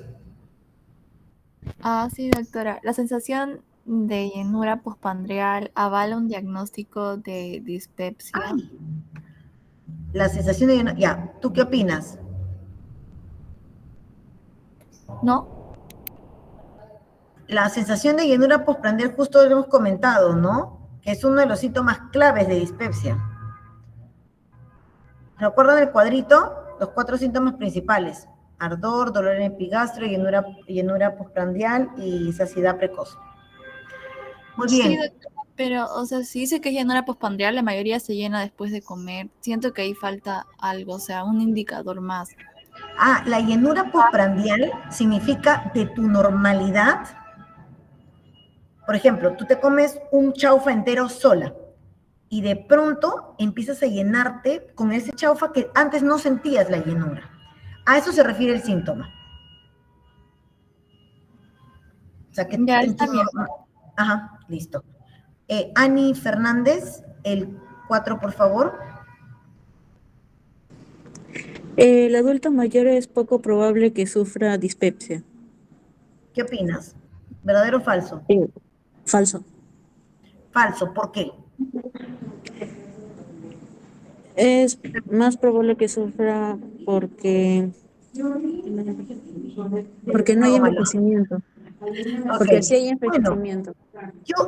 Sí, doctora. La sensación de llenura postprandial avala un diagnóstico de dispepsia. Ay, la sensación de llenura. Ya, ¿tú qué opinas? ¿No? La sensación de llenura postprandial justo lo hemos comentado, ¿no? Que es uno de los síntomas claves de dispepsia. ¿Recuerdan el cuadrito? Los 4 síntomas principales. Ardor, dolor en epigastrio, llenura postprandial y saciedad precoz. Muy bien. Sí, doctora, pero, o sea, si dice que es llenura postprandial, la mayoría se llena después de comer. Siento que ahí falta algo, o sea, un indicador más. La llenura postprandial significa de tu normalidad. Por ejemplo, tú te comes un chaufa entero sola y de pronto empiezas a llenarte con ese chaufa que antes no sentías la llenura. A eso se refiere el síntoma. O sea, que Ya está bien. Ajá, listo. Ani Fernández, el 4, por favor. El adulto mayor es poco probable que sufra dispepsia. ¿Qué opinas? ¿Verdadero o falso? Falso. Falso, ¿por qué? Es más probable que sufra porque no hay Algo malo. envejecimiento. Ok, Porque sí hay bueno, envejecimiento.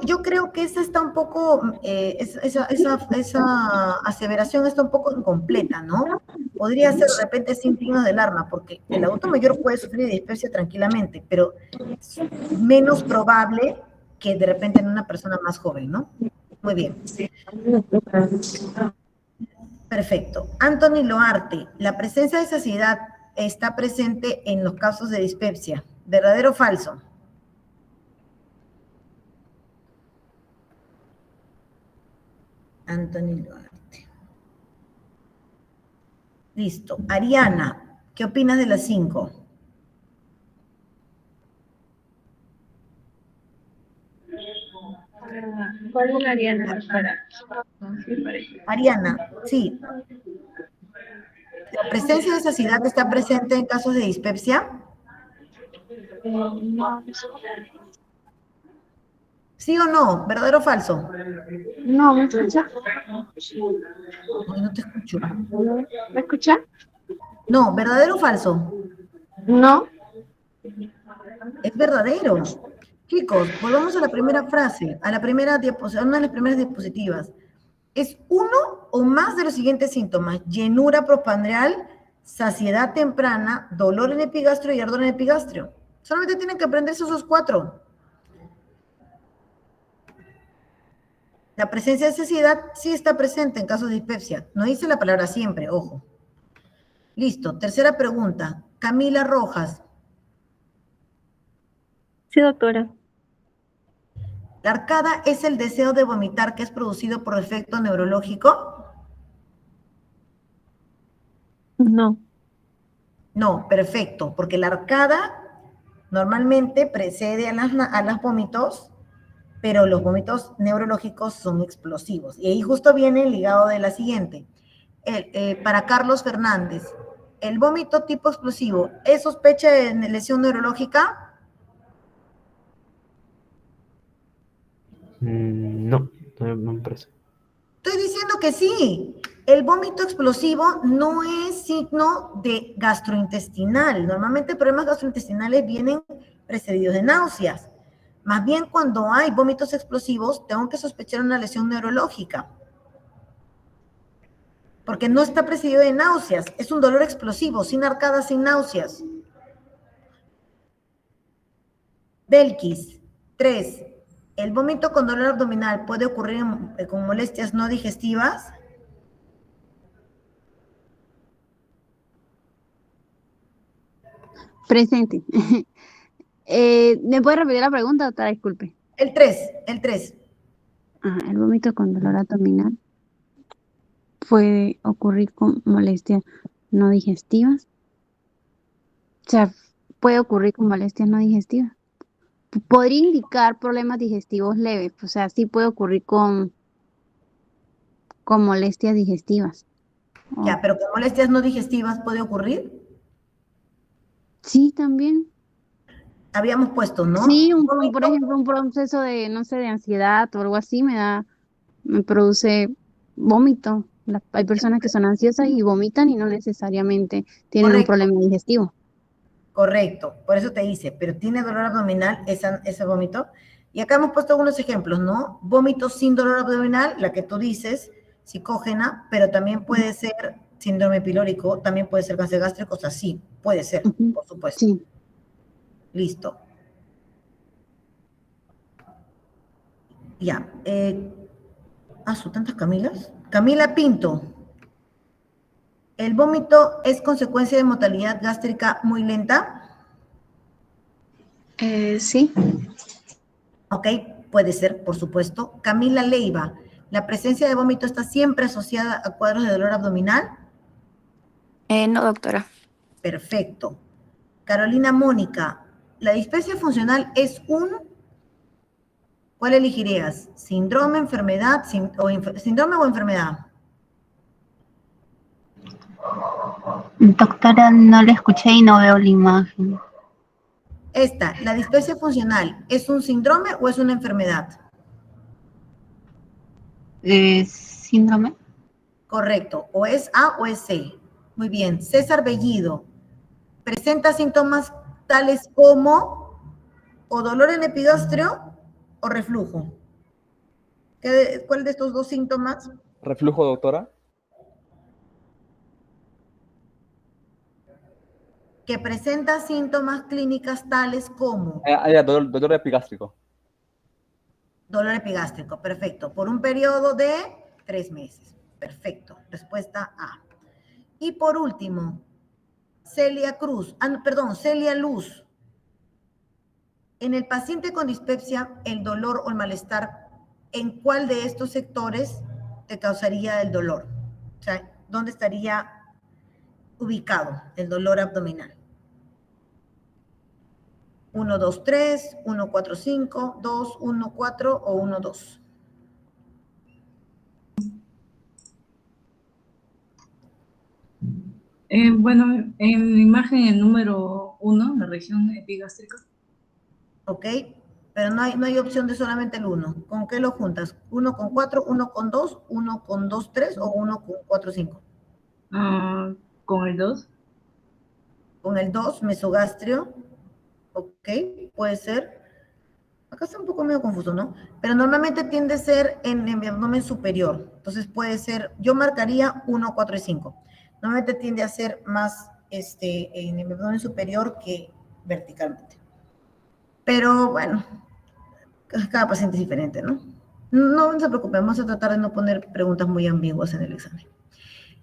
yo creo que esa está un poco, esa aseveración está un poco incompleta, ¿no? Podría ser de repente sin signos de alarma, porque el adulto mayor puede sufrir de dispepsia tranquilamente, pero es menos probable que de repente en una persona más joven, ¿no? Muy bien, perfecto. Anthony Loarte, la presencia de saciedad está presente en los casos de dispepsia. ¿Verdadero o falso? Anthony Loarte. Listo. Ariana, ¿qué opinas de las 5? ¿Cuál es la Ariana? Ariana, sí. ¿La presencia de saciedad está presente en casos de dispepsia? ¿Sí o no? ¿Verdadero o falso? No, ¿me escucha? Ay, no te escucho. ¿Me escucha? No, ¿verdadero o falso? No. Es verdadero. Chicos, volvamos a la primera frase, a la primera diapositiva, una de las primeras diapositivas. Es uno o más de los siguientes síntomas: llenura postprandial, saciedad temprana, dolor en epigastrio y ardor en epigastrio. Solamente tienen que aprenderse esos 4. La presencia de saciedad sí está presente en casos de dispepsia. No dice la palabra siempre, ojo. Listo. Tercera pregunta. Camila Rojas. Sí, doctora. ¿La arcada es el deseo de vomitar que es producido por efecto neurológico? No. No, perfecto, porque la arcada normalmente precede a los vómitos, pero los vómitos neurológicos son explosivos. Y ahí justo viene ligado de la siguiente. Para Carlos Fernández, ¿el vómito tipo explosivo es sospecha de lesión neurológica? No, no me parece. Estoy diciendo que sí. El vómito explosivo no es signo de gastrointestinal. Normalmente problemas gastrointestinales vienen precedidos de náuseas. Más bien cuando hay vómitos explosivos, tengo que sospechar una lesión neurológica. Porque no está precedido de náuseas. Es un dolor explosivo, sin arcadas, sin náuseas. Belkis, 3. ¿El vómito con dolor abdominal puede ocurrir con molestias no digestivas? Presente. ¿Me puede repetir la pregunta, doctora? Disculpe. El 3, el 3. Ajá, el vómito con dolor abdominal puede ocurrir con molestias no digestivas. O sea, puede ocurrir con molestias no digestivas. Podría indicar problemas digestivos leves. O sea, sí puede ocurrir con molestias digestivas. Ya, pero con molestias no digestivas puede ocurrir. Sí, también. Habíamos puesto, ¿no? Sí, por ejemplo, un proceso de, no sé, de ansiedad o algo así me produce vómito. Hay personas que son ansiosas y vomitan y no necesariamente tienen un problema digestivo. Correcto, por eso te dice, pero tiene dolor abdominal ese vómito. Y acá hemos puesto algunos ejemplos, ¿no? Vómito sin dolor abdominal, la que tú dices, psicógena, pero también puede ser síndrome pilórico, también puede ser cáncer gástrico, o sea, sí, puede ser, por supuesto. Sí. Listo. Ya. ¿Son tantas Camilas? Camila Pinto. ¿El vómito es consecuencia de motilidad gástrica muy lenta? Sí. Ok, puede ser, por supuesto. Camila Leiva, ¿la presencia de vómito está siempre asociada a cuadros de dolor abdominal? No, doctora. Perfecto. Carolina Mónica, ¿la dispepsia funcional es ¿cuál elegirías? ¿Síndrome, enfermedad, síndrome o enfermedad? Doctora, no la escuché y no veo la imagen. Esta, la dispepsia funcional, ¿es un síndrome o es una enfermedad? ¿Síndrome? Correcto, o es A o es C. Muy bien, César Bellido, ¿presenta síntomas tales como o dolor en epigastrio o reflujo? ¿Cuál de estos dos síntomas? Reflujo, doctora. Que presenta síntomas clínicas tales como Dolor epigástrico. dolor epigástrico, perfecto, por un periodo de 3 meses. Perfecto, respuesta A. Y por último, Celia Luz. En el paciente con dispepsia, el dolor o el malestar, ¿en cuál de estos sectores te causaría el dolor? O sea, ¿dónde estaría ubicado el dolor abdominal? 1, 2, 3, 1, 4, 5, 2, 1, 4 o 1, 2. Bueno, en la imagen el número 1, la región epigástrica. ¿Ok? Pero no hay opción de solamente el 1. ¿Con qué lo juntas? ¿1 con 4, 1 con 2, 1 con 2, 3 o 1 con 4, 5? Con el 2. Con el 2, mesogastrio. ¿Ok? Puede ser. Acá está un poco medio confuso, ¿no? Pero normalmente tiende a ser en el abdomen superior. Entonces puede ser, yo marcaría 1, 4 y 5. Normalmente tiende a ser más en el abdomen superior que verticalmente. Pero bueno, cada paciente es diferente, ¿no? No se preocupen, vamos a tratar de no poner preguntas muy ambiguas en el examen.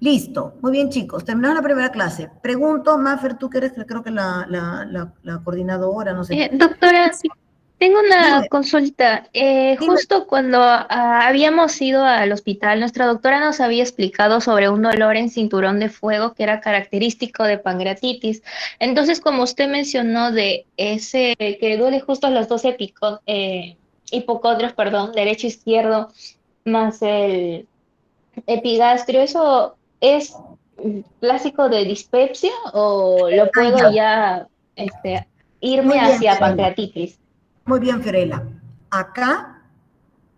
Listo, muy bien chicos, terminamos la primera clase. Pregunto, Mafer, tú que eres creo que la coordinadora, no sé. Doctora, sí, tengo una Dime. consulta. Justo cuando habíamos ido al hospital, nuestra doctora nos había explicado sobre un dolor en cinturón de fuego que era característico de pancreatitis. Entonces, como usted mencionó de ese que duele justo a los dos hipocondrios, perdón, derecho e izquierdo, más el epigastrio, ¿eso es clásico de dispepsia o lo puedo Ya. ya irme Muy bien, hacia Fiorella. pancreatitis? Muy bien, Fiorella. Acá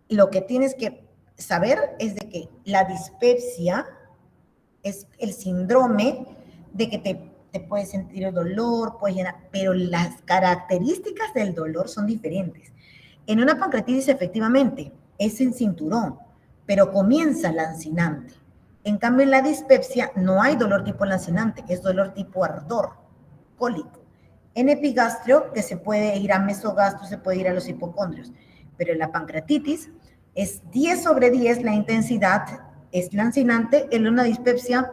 lo que tienes que saber es de que la dispepsia es el síndrome de que te puedes sentir el dolor, puedes llenar, pero las características del dolor son diferentes. En una pancreatitis, efectivamente, es en cinturón, pero comienza lancinante. En cambio, en la dispepsia no hay dolor tipo lancinante, es dolor tipo ardor, cólico. En epigastrio, que se puede ir a mesogastro, se puede ir a los hipocondrios, pero en la pancreatitis es 10 sobre 10 la intensidad, es lancinante. En una dispepsia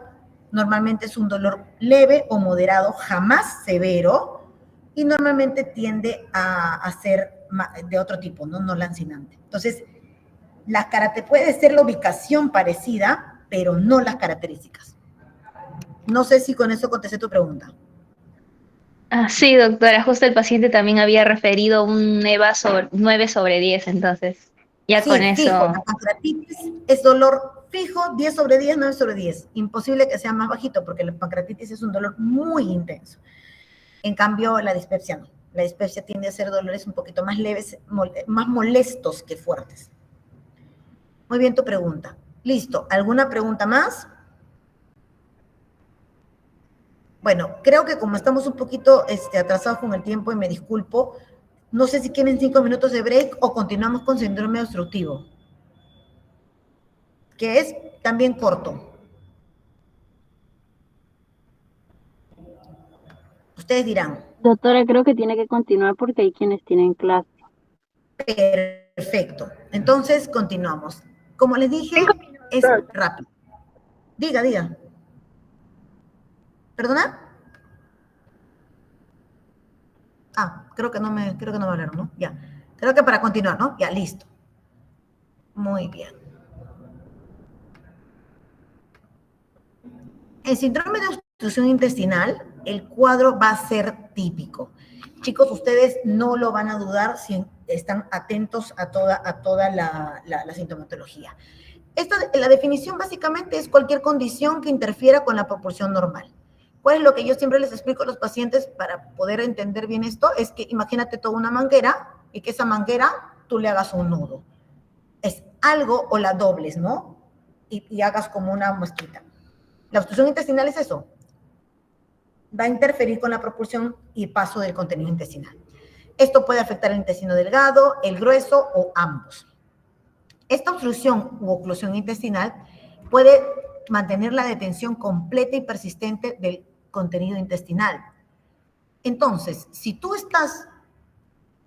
normalmente es un dolor leve o moderado, jamás severo, y normalmente tiende a ser de otro tipo, no lancinante. Entonces, puede ser la ubicación parecida, pero no las características. No sé si con eso contesté tu pregunta. Sí, doctora, justo el paciente también había referido un EVA 9 sobre 10, entonces ya Sí, con fijo, la eso. pancreatitis es dolor fijo, 10 sobre 10, 9 sobre 10. Imposible que sea más bajito porque la pancreatitis es un dolor muy intenso. En cambio, la dispepsia no. La dispepsia tiende a ser dolores un poquito más leves, más molestos que fuertes. Muy bien tu pregunta. Listo, ¿alguna pregunta más? Bueno, creo que como estamos un poquito atrasados con el tiempo y me disculpo, no sé si quieren 5 minutos de break o continuamos con síndrome obstructivo, que es también corto. Ustedes dirán. Doctora, creo que tiene que continuar porque hay quienes tienen clase. Perfecto. Entonces, continuamos. Como les dije, es rápido. Diga. ¿Perdona? Creo que no me hablaron, ¿no? Ya. Creo que para continuar, ¿no? Ya, listo. Muy bien. En síndrome de obstrucción intestinal, el cuadro va a ser típico. Chicos, ustedes no lo van a dudar si están atentos a toda la sintomatología. La definición básicamente es cualquier condición que interfiera con la proporción normal. Pues lo que yo siempre les explico a los pacientes para poder entender bien esto es que imagínate toda una manguera y que esa manguera tú le hagas un nudo. Es algo o la dobles, ¿no? Y hagas como una muesquita. La obstrucción intestinal es eso. Va a interferir con la propulsión y paso del contenido intestinal. Esto puede afectar el intestino delgado, el grueso o ambos. Esta obstrucción u oclusión intestinal puede mantener la detención completa y persistente del contenido intestinal. Entonces, si tú estás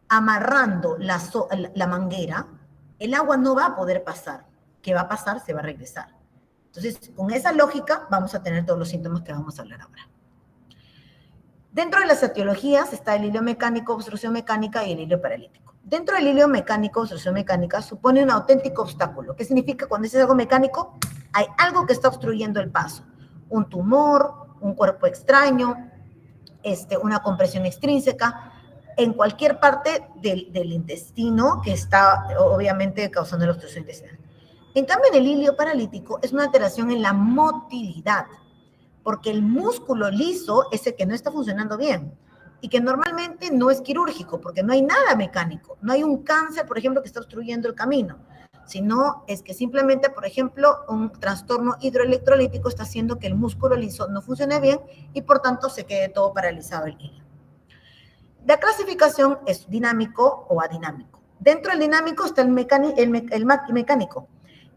amarrando la manguera, el agua no va a poder pasar. ¿Qué va a pasar? Se va a regresar. Entonces, con esa lógica vamos a tener todos los síntomas que vamos a hablar ahora. Dentro de las etiologías está el hilio mecánico, obstrucción mecánica y el hilio paralítico. Dentro del hilio mecánico, obstrucción mecánica, supone un auténtico obstáculo. ¿Qué significa cuando dices algo mecánico? Hay algo que está obstruyendo el paso. Un tumor, un cuerpo extraño, una compresión extrínseca, en cualquier parte del intestino que está obviamente causando la obstrucción intestinal. En cambio, en el hilio paralítico es una alteración en la motilidad, porque el músculo liso es el que no está funcionando bien y que normalmente no es quirúrgico, porque no hay nada mecánico, no hay un cáncer, por ejemplo, que está obstruyendo el camino, sino es que simplemente, por ejemplo, un trastorno hidroelectrolítico está haciendo que el músculo liso no funcione bien y por tanto se quede todo paralizado el hilio. La clasificación es dinámico o adinámico. Dentro del dinámico está el mecánico,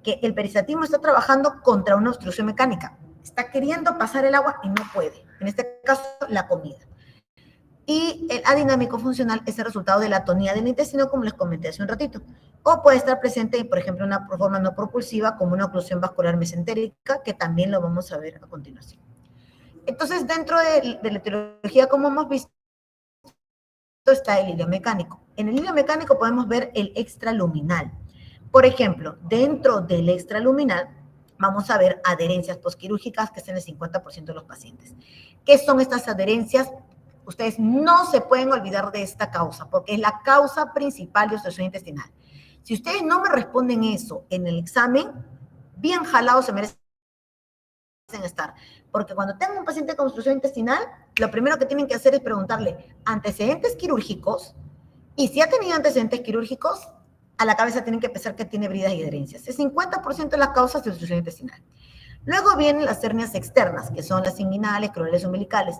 que el peristaltismo está trabajando contra una obstrucción mecánica. Está queriendo pasar el agua y no puede. En este caso, la comida. Y el adinámico funcional es el resultado de la atonía del intestino, como les comenté hace un ratito. O puede estar presente, por ejemplo, una forma no propulsiva, como una oclusión vascular mesentérica, que también lo vamos a ver a continuación. Entonces, dentro de la etiología, como hemos visto, está el hilio mecánico. En el hilio mecánico podemos ver el extraluminal. Por ejemplo, dentro del extraluminal, vamos a ver adherencias posquirúrgicas, que es en el 50% de los pacientes. ¿Qué son estas adherencias? Ustedes no se pueden olvidar de esta causa, porque es la causa principal de obstrucción intestinal. Si ustedes no me responden eso en el examen, bien jalados se merecen estar. Porque cuando tengan un paciente con obstrucción intestinal, lo primero que tienen que hacer es preguntarle antecedentes quirúrgicos, y si ha tenido antecedentes quirúrgicos, a la cabeza tienen que pensar que tiene bridas y adherencias. Es 50% de las causas de obstrucción intestinal. Luego vienen las hernias externas, que son las inguinales, crueles umbilicales,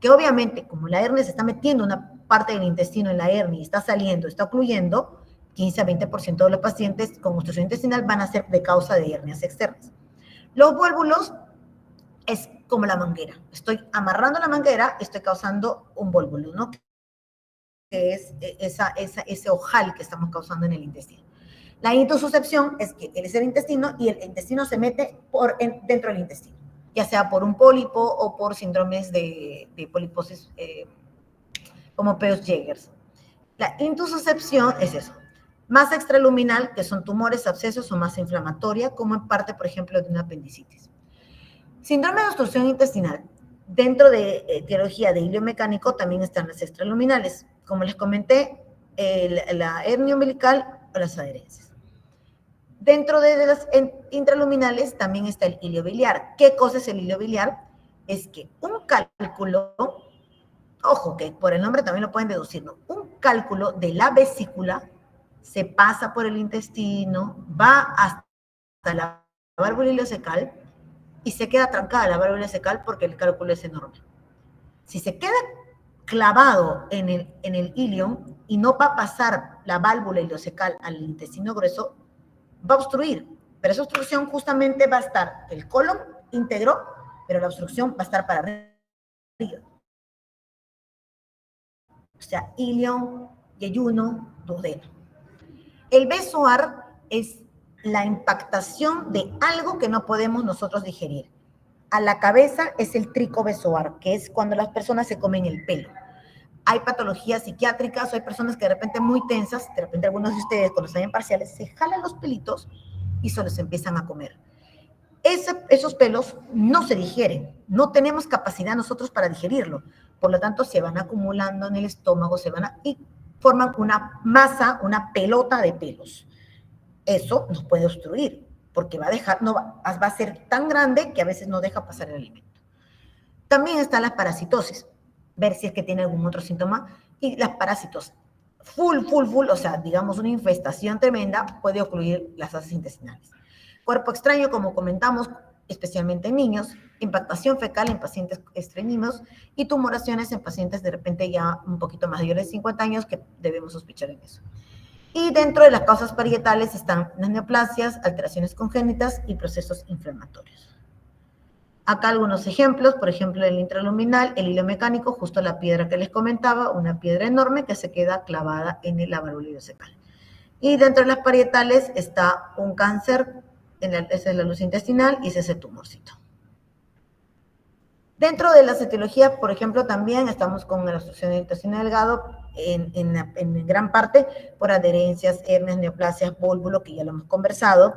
que obviamente, como la hernia se está metiendo una parte del intestino en la hernia y está saliendo, está ocluyendo, 15 a 20% de los pacientes con obstrucción intestinal van a ser de causa de hernias externas. Los vólvulos es como la manguera. Estoy amarrando la manguera, estoy causando un vólvulo, ¿no? Que es ese ojal que estamos causando en el intestino. La intususcepción es que es el intestino y el intestino se mete dentro del intestino, ya sea por un pólipo o por síndromes de poliposis como Peutz-Jeghers. La intususcepción es eso. Masa extraluminal, que son tumores, abscesos o masa inflamatoria, como en parte, por ejemplo, de una apendicitis. Síndrome de obstrucción intestinal. Dentro de etiología de hilio mecánico también están las extraluminales. Como les comenté, la hernia umbilical o las adherencias. Dentro de las intraluminales también está el hilio biliar. ¿Qué cosa es el hilio biliar? Es que un cálculo, ojo, que por el nombre también lo pueden deducir, ¿no? Un cálculo de la vesícula se pasa por el intestino, va hasta la válvula ileocecal y se queda trancada la válvula ileocecal porque el cálculo es enorme. Si se queda clavado en el ilion y no va a pasar la válvula ileocecal al intestino grueso, va a obstruir, pero esa obstrucción justamente va a estar el colon íntegro, pero la obstrucción va a estar para arriba. O sea, ilion, yeyuno, duodeno. El besoar es la impactación de algo que no podemos nosotros digerir. A la cabeza es el tricobesoar, que es cuando las personas se comen el pelo. Hay patologías psiquiátricas, o hay personas que de repente muy tensas, de repente algunos de ustedes cuando están en parciales, se jalan los pelitos y se los empiezan a comer. Esos pelos no se digieren, no tenemos capacidad nosotros para digerirlo, por lo tanto se van acumulando en el estómago, y forman una masa, una pelota de pelos. Eso nos puede obstruir, porque va a ser tan grande que a veces no deja pasar el alimento. También está la parasitosis, ver si es que tiene algún otro síntoma, y las parásitos full, o sea, digamos una infestación tremenda, puede ocluir las heces intestinales. Cuerpo extraño, como comentamos, especialmente en niños, impactación fecal en pacientes estreñidos y tumoraciones en pacientes de repente ya un poquito mayores de 50 años que debemos sospechar en eso. Y dentro de las causas parietales están las neoplasias, alteraciones congénitas y procesos inflamatorios. Acá algunos ejemplos, por ejemplo, el intraluminal, el hilo mecánico, justo la piedra que les comentaba, una piedra enorme que se queda clavada en la válvula ileocecal. Y dentro de las parietales está un cáncer, esa es la luz intestinal y ese es el tumorcito. Dentro de las etiologías, por ejemplo, también estamos con la obstrucción del intestino delgado, en gran parte por adherencias, hernias, neoplasias, vólvulo, que ya lo hemos conversado.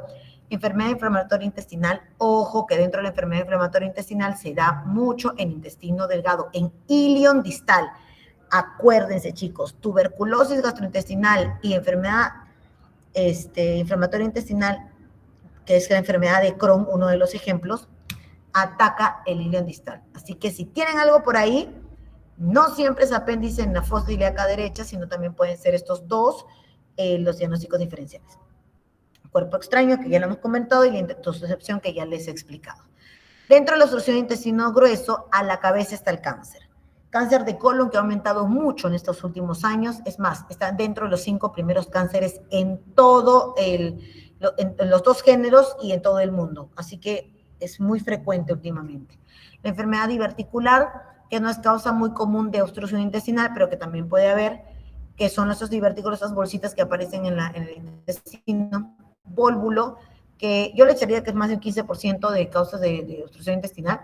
Enfermedad inflamatoria intestinal, ojo que dentro de la enfermedad inflamatoria intestinal se da mucho en intestino delgado, en ilion distal. Acuérdense, chicos, tuberculosis gastrointestinal y enfermedad inflamatoria intestinal, que es la enfermedad de Crohn, uno de los ejemplos, ataca el ilion distal. Así que si tienen algo por ahí, no siempre es apéndice en la fosa ilíaca derecha, sino también pueden ser estos dos los diagnósticos diferenciales. Cuerpo extraño, que ya lo hemos comentado, y la intussuscepción, que ya les he explicado. Dentro de la obstrucción de intestino grueso, a la cabeza está el cáncer. Cáncer de colon que ha aumentado mucho en estos últimos años. Es más, está dentro de los 5 primeros cánceres en todo en los 2 géneros y en todo el mundo. Así que es muy frecuente últimamente. La enfermedad diverticular, que no es causa muy común de obstrucción intestinal, pero que también puede haber, que son esos divertículos, esas bolsitas que aparecen en el intestino. Vólvulo, que yo le echaría que es más del 15% de causas de obstrucción intestinal,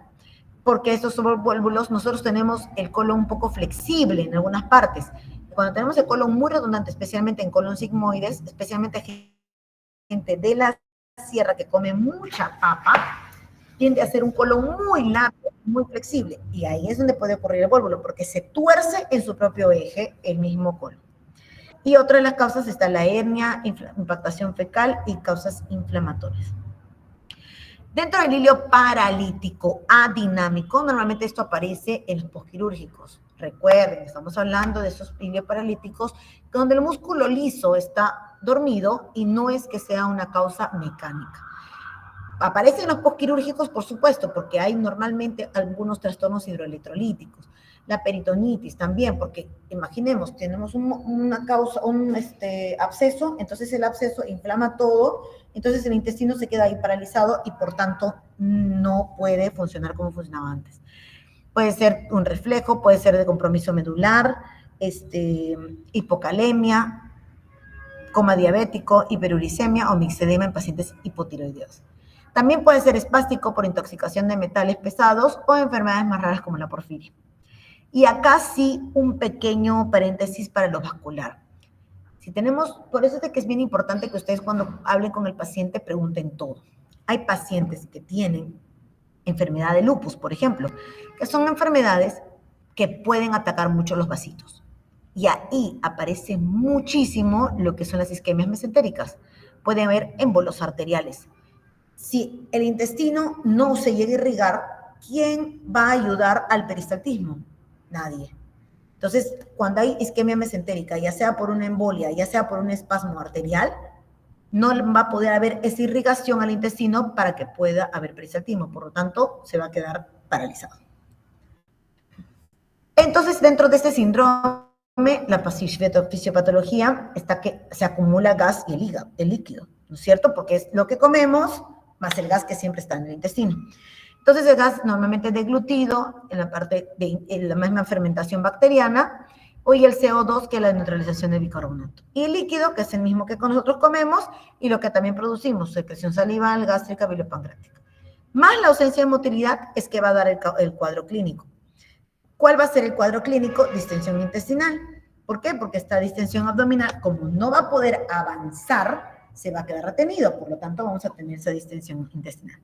porque estos vólvulos, nosotros tenemos el colon un poco flexible en algunas partes. Cuando tenemos el colon muy redundante, especialmente en colon sigmoides, especialmente gente de la sierra que come mucha papa, tiende a ser un colon muy largo, muy flexible, y ahí es donde puede ocurrir el vólvulo, porque se tuerce en su propio eje el mismo colon. Y otra de las causas está la hernia, impactación fecal y causas inflamatorias. Dentro del hilio paralítico adinámico, normalmente esto aparece en los posquirúrgicos. Recuerden, estamos hablando de esos ilios paralíticos donde el músculo liso está dormido y no es que sea una causa mecánica. Aparecen los posquirúrgicos, por supuesto, porque hay normalmente algunos trastornos hidroelectrolíticos. La peritonitis también, porque imaginemos, tenemos una causa, un absceso, entonces el absceso inflama todo, entonces el intestino se queda ahí paralizado y por tanto no puede funcionar como funcionaba antes. Puede ser un reflejo, puede ser de compromiso medular, hipocalemia, coma diabético, hiperuricemia o mixedema en pacientes hipotiroideos. También puede ser espástico por intoxicación de metales pesados o enfermedades más raras como la porfiria. Y acá sí un pequeño paréntesis para lo vascular. Si tenemos, por eso es que es bien importante que ustedes cuando hablen con el paciente pregunten todo. Hay pacientes que tienen enfermedad de lupus, por ejemplo, que son enfermedades que pueden atacar mucho los vasitos. Y ahí aparece muchísimo lo que son las isquemias mesentéricas. Pueden haber émbolos arteriales. Si el intestino no se llega a irrigar, ¿quién va a ayudar al peristaltismo? Nadie. Entonces, cuando hay isquemia mesentérica, ya sea por una embolia, ya sea por un espasmo arterial, no va a poder haber esa irrigación al intestino para que pueda haber peristaltismo. Por lo tanto, se va a quedar paralizado. Entonces, dentro de este síndrome, la fisiopatología está que se acumula gas y el líquido, ¿no es cierto? Porque es lo que comemos más el gas que siempre está en el intestino. Entonces el gas normalmente es deglutido en la parte de la misma fermentación bacteriana, y el CO2, que es la neutralización de bicarbonato. Y el líquido, que es el mismo que nosotros comemos y lo que también producimos, secreción salival, gástrica, biliopancreática. Más la ausencia de motilidad es que va a dar el cuadro clínico. ¿Cuál va a ser el cuadro clínico? Distensión intestinal. ¿Por qué? Porque esta distensión abdominal, como no va a poder avanzar, se va a quedar retenido, por lo tanto vamos a tener esa distensión intestinal.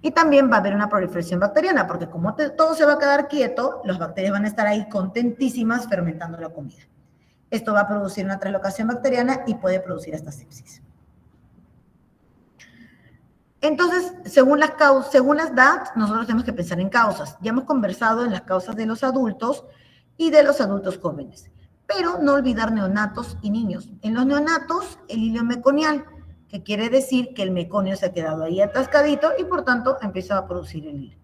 Y también va a haber una proliferación bacteriana, porque como todo se va a quedar quieto, las bacterias van a estar ahí contentísimas fermentando la comida. Esto va a producir una translocación bacteriana y puede producir hasta sepsis. Entonces, según las DAT, nosotros tenemos que pensar en causas. Ya hemos conversado en las causas de los adultos y de los adultos jóvenes. Pero no olvidar neonatos y niños. En los neonatos, el hilo meconial, que quiere decir que el meconio se ha quedado ahí atascadito y por tanto empieza a producir el hilo.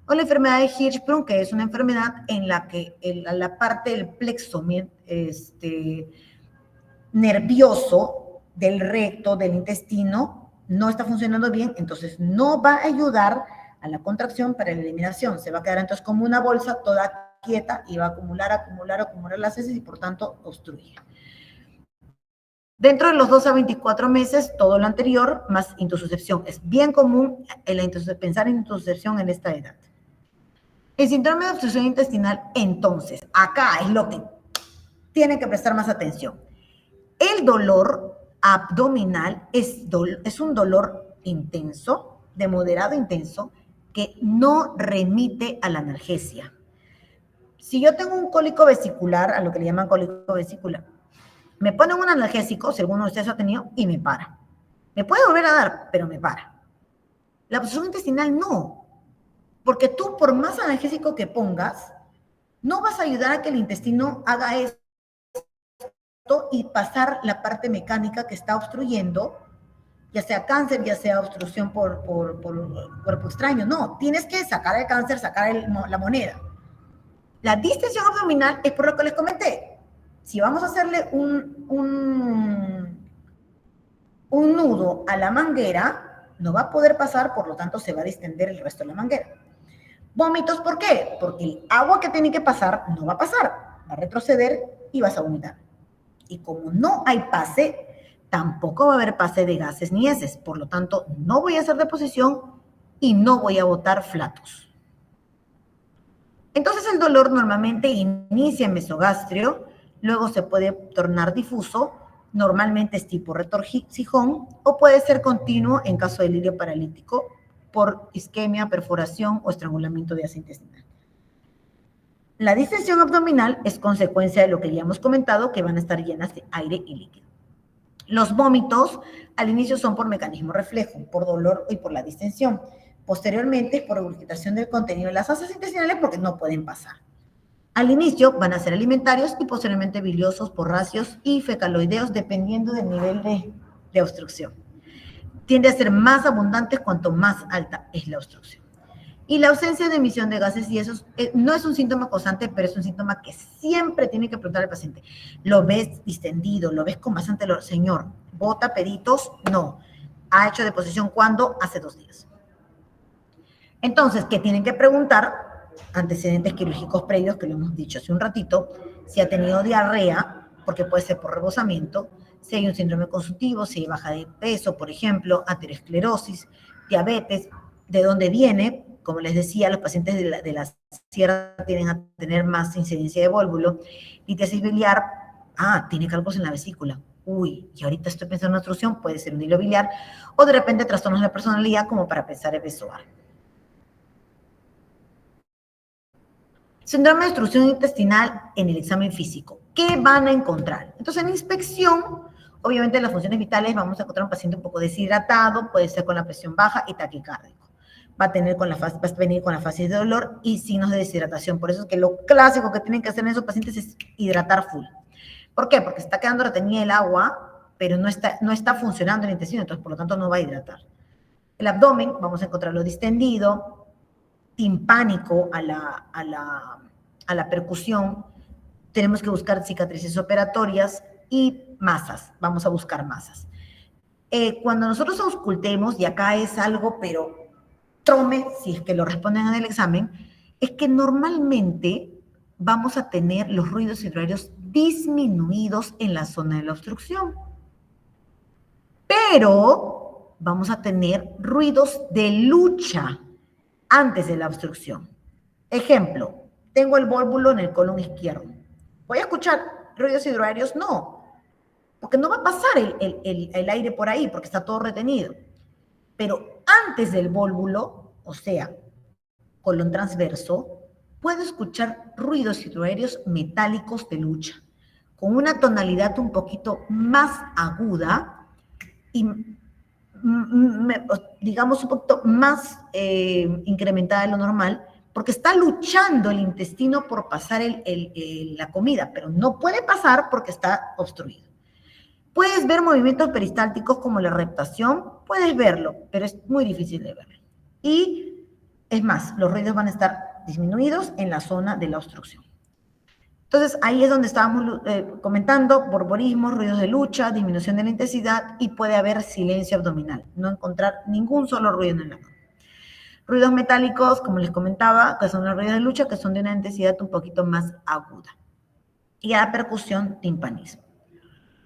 O la enfermedad de Hirschsprung, que es una enfermedad en la que la parte del plexo nervioso del recto, del intestino, no está funcionando bien, entonces no va a ayudar a la contracción para la eliminación. Se va a quedar entonces como una bolsa toda quieta y va a acumular las heces y por tanto obstruye. Dentro de los 2 a 24 meses, todo lo anterior más intususcepción. Es bien común pensar en intususcepción en esta edad. El síndrome de obstrucción intestinal, entonces, acá es lo que tienen que prestar más atención. El dolor abdominal es un dolor intenso, de moderado intenso, que no remite a la analgesia. Si yo tengo un cólico vesicular, a lo que le llaman cólico vesicular, me ponen un analgésico, si alguno de ustedes ha tenido, y me para. Me puede volver a dar, pero me para. La obstrucción intestinal no, porque tú por más analgésico que pongas, no vas a ayudar a que el intestino haga esto y pasar la parte mecánica que está obstruyendo, ya sea cáncer, ya sea obstrucción por cuerpo extraño. No, tienes que sacar el cáncer, sacar la moneda. La distensión abdominal es por lo que les comenté. Si vamos a hacerle un nudo a la manguera, no va a poder pasar, por lo tanto se va a distender el resto de la manguera. Vómitos, ¿por qué? Porque el agua que tiene que pasar no va a pasar, va a retroceder y vas a vomitar. Y como no hay pase, tampoco va a haber pase de gases ni heces, por lo tanto no voy a hacer deposición y no voy a botar flatos. Entonces el dolor normalmente inicia en mesogastrio, luego se puede tornar difuso, normalmente es tipo retorcijón, o puede ser continuo en caso de delirio paralítico por isquemia, perforación o estrangulamiento de asa intestinal. La distensión abdominal es consecuencia de lo que ya hemos comentado, que van a estar llenas de aire y líquido. Los vómitos al inicio son por mecanismo reflejo, por dolor y por la distensión. Posteriormente es por regurgitación del contenido de las asas intestinales porque no pueden pasar. Al inicio van a ser alimentarios y posteriormente biliosos, porráceos y fecaloideos dependiendo del nivel de obstrucción. Tiende a ser más abundantes cuanto más alta es la obstrucción. Y la ausencia de emisión de gases y eso no es un síntoma constante, pero es un síntoma que siempre tiene que preguntar al paciente. ¿Lo ves distendido? ¿Lo ves con bastante dolor? Señor, ¿bota peditos? No. ¿Ha hecho deposición cuándo? Hace 2 días. Entonces, ¿qué tienen que preguntar? Antecedentes quirúrgicos previos, que lo hemos dicho hace un ratito, si ha tenido diarrea, porque puede ser por rebosamiento, si hay un síndrome consultivo, si hay baja de peso, por ejemplo, aterosclerosis, diabetes, de dónde viene. Como les decía, los pacientes de la sierra tienden a tener más incidencia de vólvulo. Litiasis biliar, tiene cálculos en la vesícula. Uy, y ahorita estoy pensando en una obstrucción, puede ser un hilo biliar, o de repente trastornos de la personalidad como para pensar en besoar. Síndrome de obstrucción intestinal en el examen físico. ¿Qué van a encontrar? Entonces, en inspección, obviamente en las funciones vitales vamos a encontrar un paciente un poco deshidratado, puede ser con la presión baja y taquicárdico. Va a venir con la fase de dolor y signos de deshidratación. Por eso es que lo clásico que tienen que hacer en esos pacientes es hidratar full. ¿Por qué? Porque está quedando retenida el agua, pero no está funcionando el intestino, entonces por lo tanto no va a hidratar. El abdomen, vamos a encontrarlo distendido, timpánico a la percusión. Tenemos que buscar cicatrices operatorias y masas. Vamos a buscar masas. Cuando nosotros auscultemos, y acá es algo, pero trome, si es que lo responden en el examen, es que normalmente vamos a tener los ruidos hidroaéreos disminuidos en la zona de la obstrucción. Pero vamos a tener ruidos de lucha antes de la obstrucción. Ejemplo, tengo el vólvulo en el colon izquierdo. ¿Voy a escuchar ruidos hidroaéreos? No, porque no va a pasar el aire por ahí, porque está todo retenido. Pero antes del vólvulo, o sea, colon transverso, puedo escuchar ruidos hidroaéreos metálicos de lucha, con una tonalidad un poquito más aguda y digamos, un poquito más incrementada de lo normal, porque está luchando el intestino por pasar la comida, pero no puede pasar porque está obstruido. Puedes ver movimientos peristálticos como la reptación, puedes verlo, pero es muy difícil de verlo. Y es más, los ruidos van a estar disminuidos en la zona de la obstrucción. Entonces, ahí es donde estábamos comentando, borborismo, ruidos de lucha, disminución de la intensidad y puede haber silencio abdominal, no encontrar ningún solo ruido en el abdomen. Ruidos metálicos, como les comentaba, que son los ruidos de lucha, que son de una intensidad un poquito más aguda. Y a la percusión, timpanismo.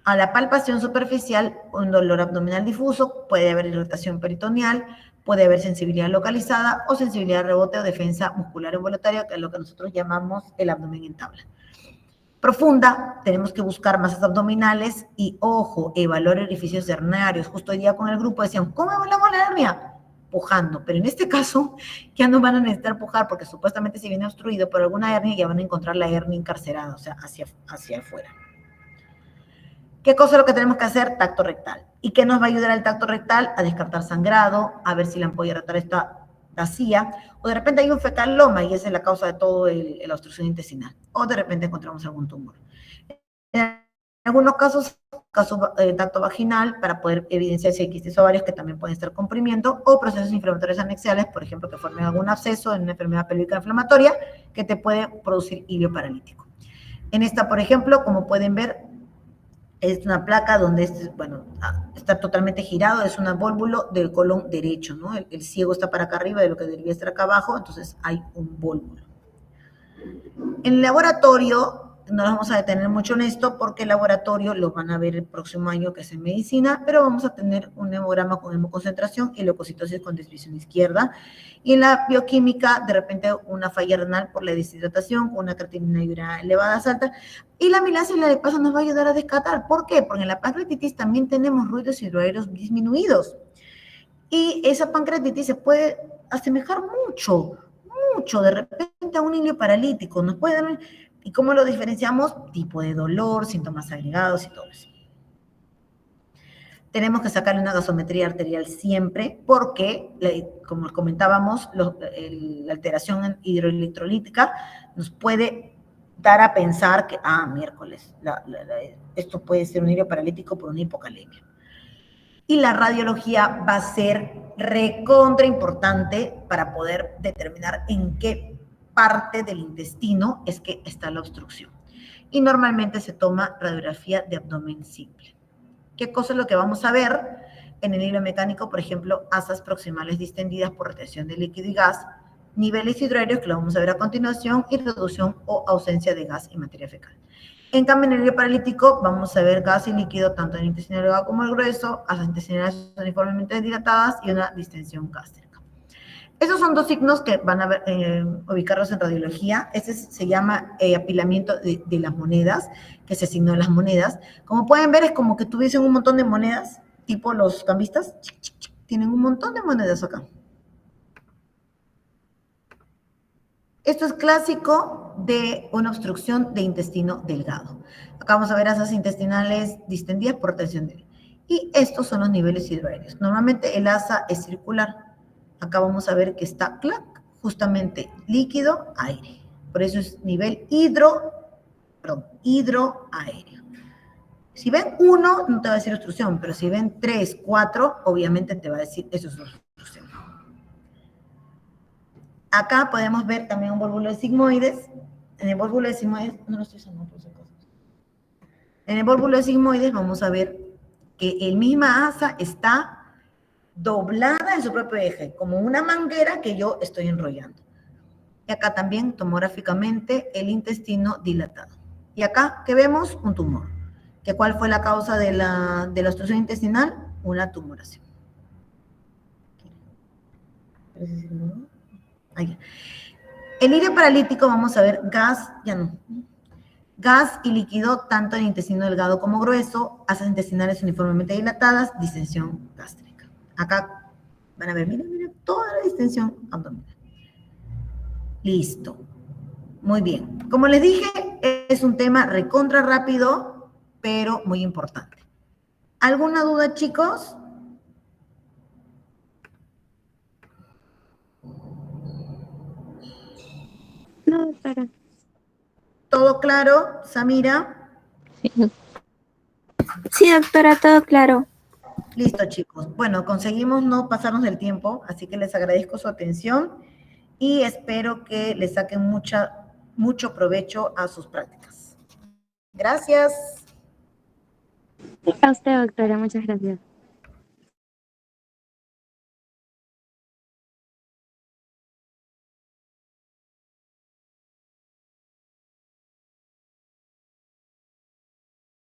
A la palpación superficial, un dolor abdominal difuso, puede haber irritación peritoneal, puede haber sensibilidad localizada o sensibilidad de rebote o defensa muscular involuntaria, que es lo que nosotros llamamos el abdomen en tabla. Profunda, tenemos que buscar masas abdominales y, ojo, evaluar orificios hernarios. Justo hoy día con el grupo decían, ¿cómo evaluamos la hernia? Pujando, pero en este caso ya no van a necesitar pujar porque supuestamente si viene obstruido por alguna hernia ya van a encontrar la hernia encarcerada, o sea, hacia afuera. ¿Qué cosa es lo que tenemos que hacer? Tacto rectal. ¿Y qué nos va a ayudar el tacto rectal? A descartar sangrado, a ver si la ampolla rectal está vacía, o de repente hay un fecaloma y esa es la causa de todo la obstrucción intestinal, o de repente encontramos algún tumor. En algunos casos, tacto vaginal para poder evidenciar si hay quistes ovarios que también pueden estar comprimiendo, o procesos inflamatorios anexiales, por ejemplo, que formen algún absceso en una enfermedad pélvica inflamatoria que te puede producir ilio paralítico. En esta, por ejemplo, como pueden ver, es una placa donde, está totalmente girado, es un vólvulo del colon derecho, ¿no? El ciego está para acá arriba de lo que debería estar acá abajo, entonces hay un vólvulo. En el laboratorio, no nos vamos a detener mucho en esto, porque el laboratorio lo van a ver el próximo año, que es en medicina, pero vamos a tener un hemograma con hemoconcentración y leucocitosis con desviación izquierda. Y en la bioquímica, de repente, una falla renal por la deshidratación, una creatinina y urea elevadas altas, y la amilasa y la lipasa nos va a ayudar a descartar. ¿Por qué? Porque en la pancreatitis también tenemos ruidos hidroaéreos disminuidos. Y esa pancreatitis se puede asemejar mucho de repente a un ilio paralítico. Nos puede dar... ¿Y cómo lo diferenciamos? Tipo de dolor, síntomas agregados y todo eso. Tenemos que sacarle una gasometría arterial siempre porque, como comentábamos, la alteración hidroelectrolítica nos puede dar a pensar que, miércoles, esto puede ser un ilio paralítico por una hipocalemia. Y la radiología va a ser recontra importante para poder determinar en qué parte del intestino es que está la obstrucción. Y normalmente se toma radiografía de abdomen simple. ¿Qué cosa es lo que vamos a ver? En el hilo mecánico, por ejemplo, asas proximales distendidas por retención de líquido y gas, niveles hidroaéreos, que lo vamos a ver a continuación, y reducción o ausencia de gas y materia fecal. En cambio, en el hilo paralítico vamos a ver gas y líquido tanto en el intestino delgado como el grueso, asas intestinales uniformemente dilatadas y una distensión gástrica. Esos son dos signos que van a ubicarlos en radiología. Este se llama apilamiento de las monedas, que se asignó las monedas. Como pueden ver, es como que tuviesen un montón de monedas, tipo los cambistas. Tienen un montón de monedas acá. Esto es clásico de una obstrucción de intestino delgado. Acá vamos a ver asas intestinales distendidas por retención de... Y estos son los niveles hidroaéreos. Normalmente el asa es circular. Acá vamos a ver que está, justamente líquido, aire. Por eso es nivel hidroaéreo. Si ven 1, no te va a decir obstrucción, pero si ven 3, 4, obviamente te va a decir eso es obstrucción. Acá podemos ver también un vólvulo de sigmoides. En el vólvulo de sigmoides, no lo estoy usando por si acaso. En el vólvulo de sigmoides vamos a ver que el misma asa está doblada en su propio eje, como una manguera que yo estoy enrollando. Y acá también, tomográficamente, el intestino dilatado. Y acá, ¿qué vemos? Un tumor. ¿Cuál fue la causa de la obstrucción intestinal? Una tumoración. Ahí. El ilio paralítico, vamos a ver, gas y líquido, tanto en el intestino delgado como grueso, asas intestinales uniformemente dilatadas, distensión gástrica. Acá van a ver, mira, toda la distensión abdominal. Listo. Muy bien. Como les dije, es un tema recontra rápido, pero muy importante. ¿Alguna duda, chicos? No, doctora. ¿Todo claro, Samira? Sí, doctora, todo claro. Listo, chicos. Bueno, conseguimos no pasarnos del tiempo, así que les agradezco su atención y espero que le saquen mucho provecho a sus prácticas. Gracias. A usted, doctora, muchas gracias.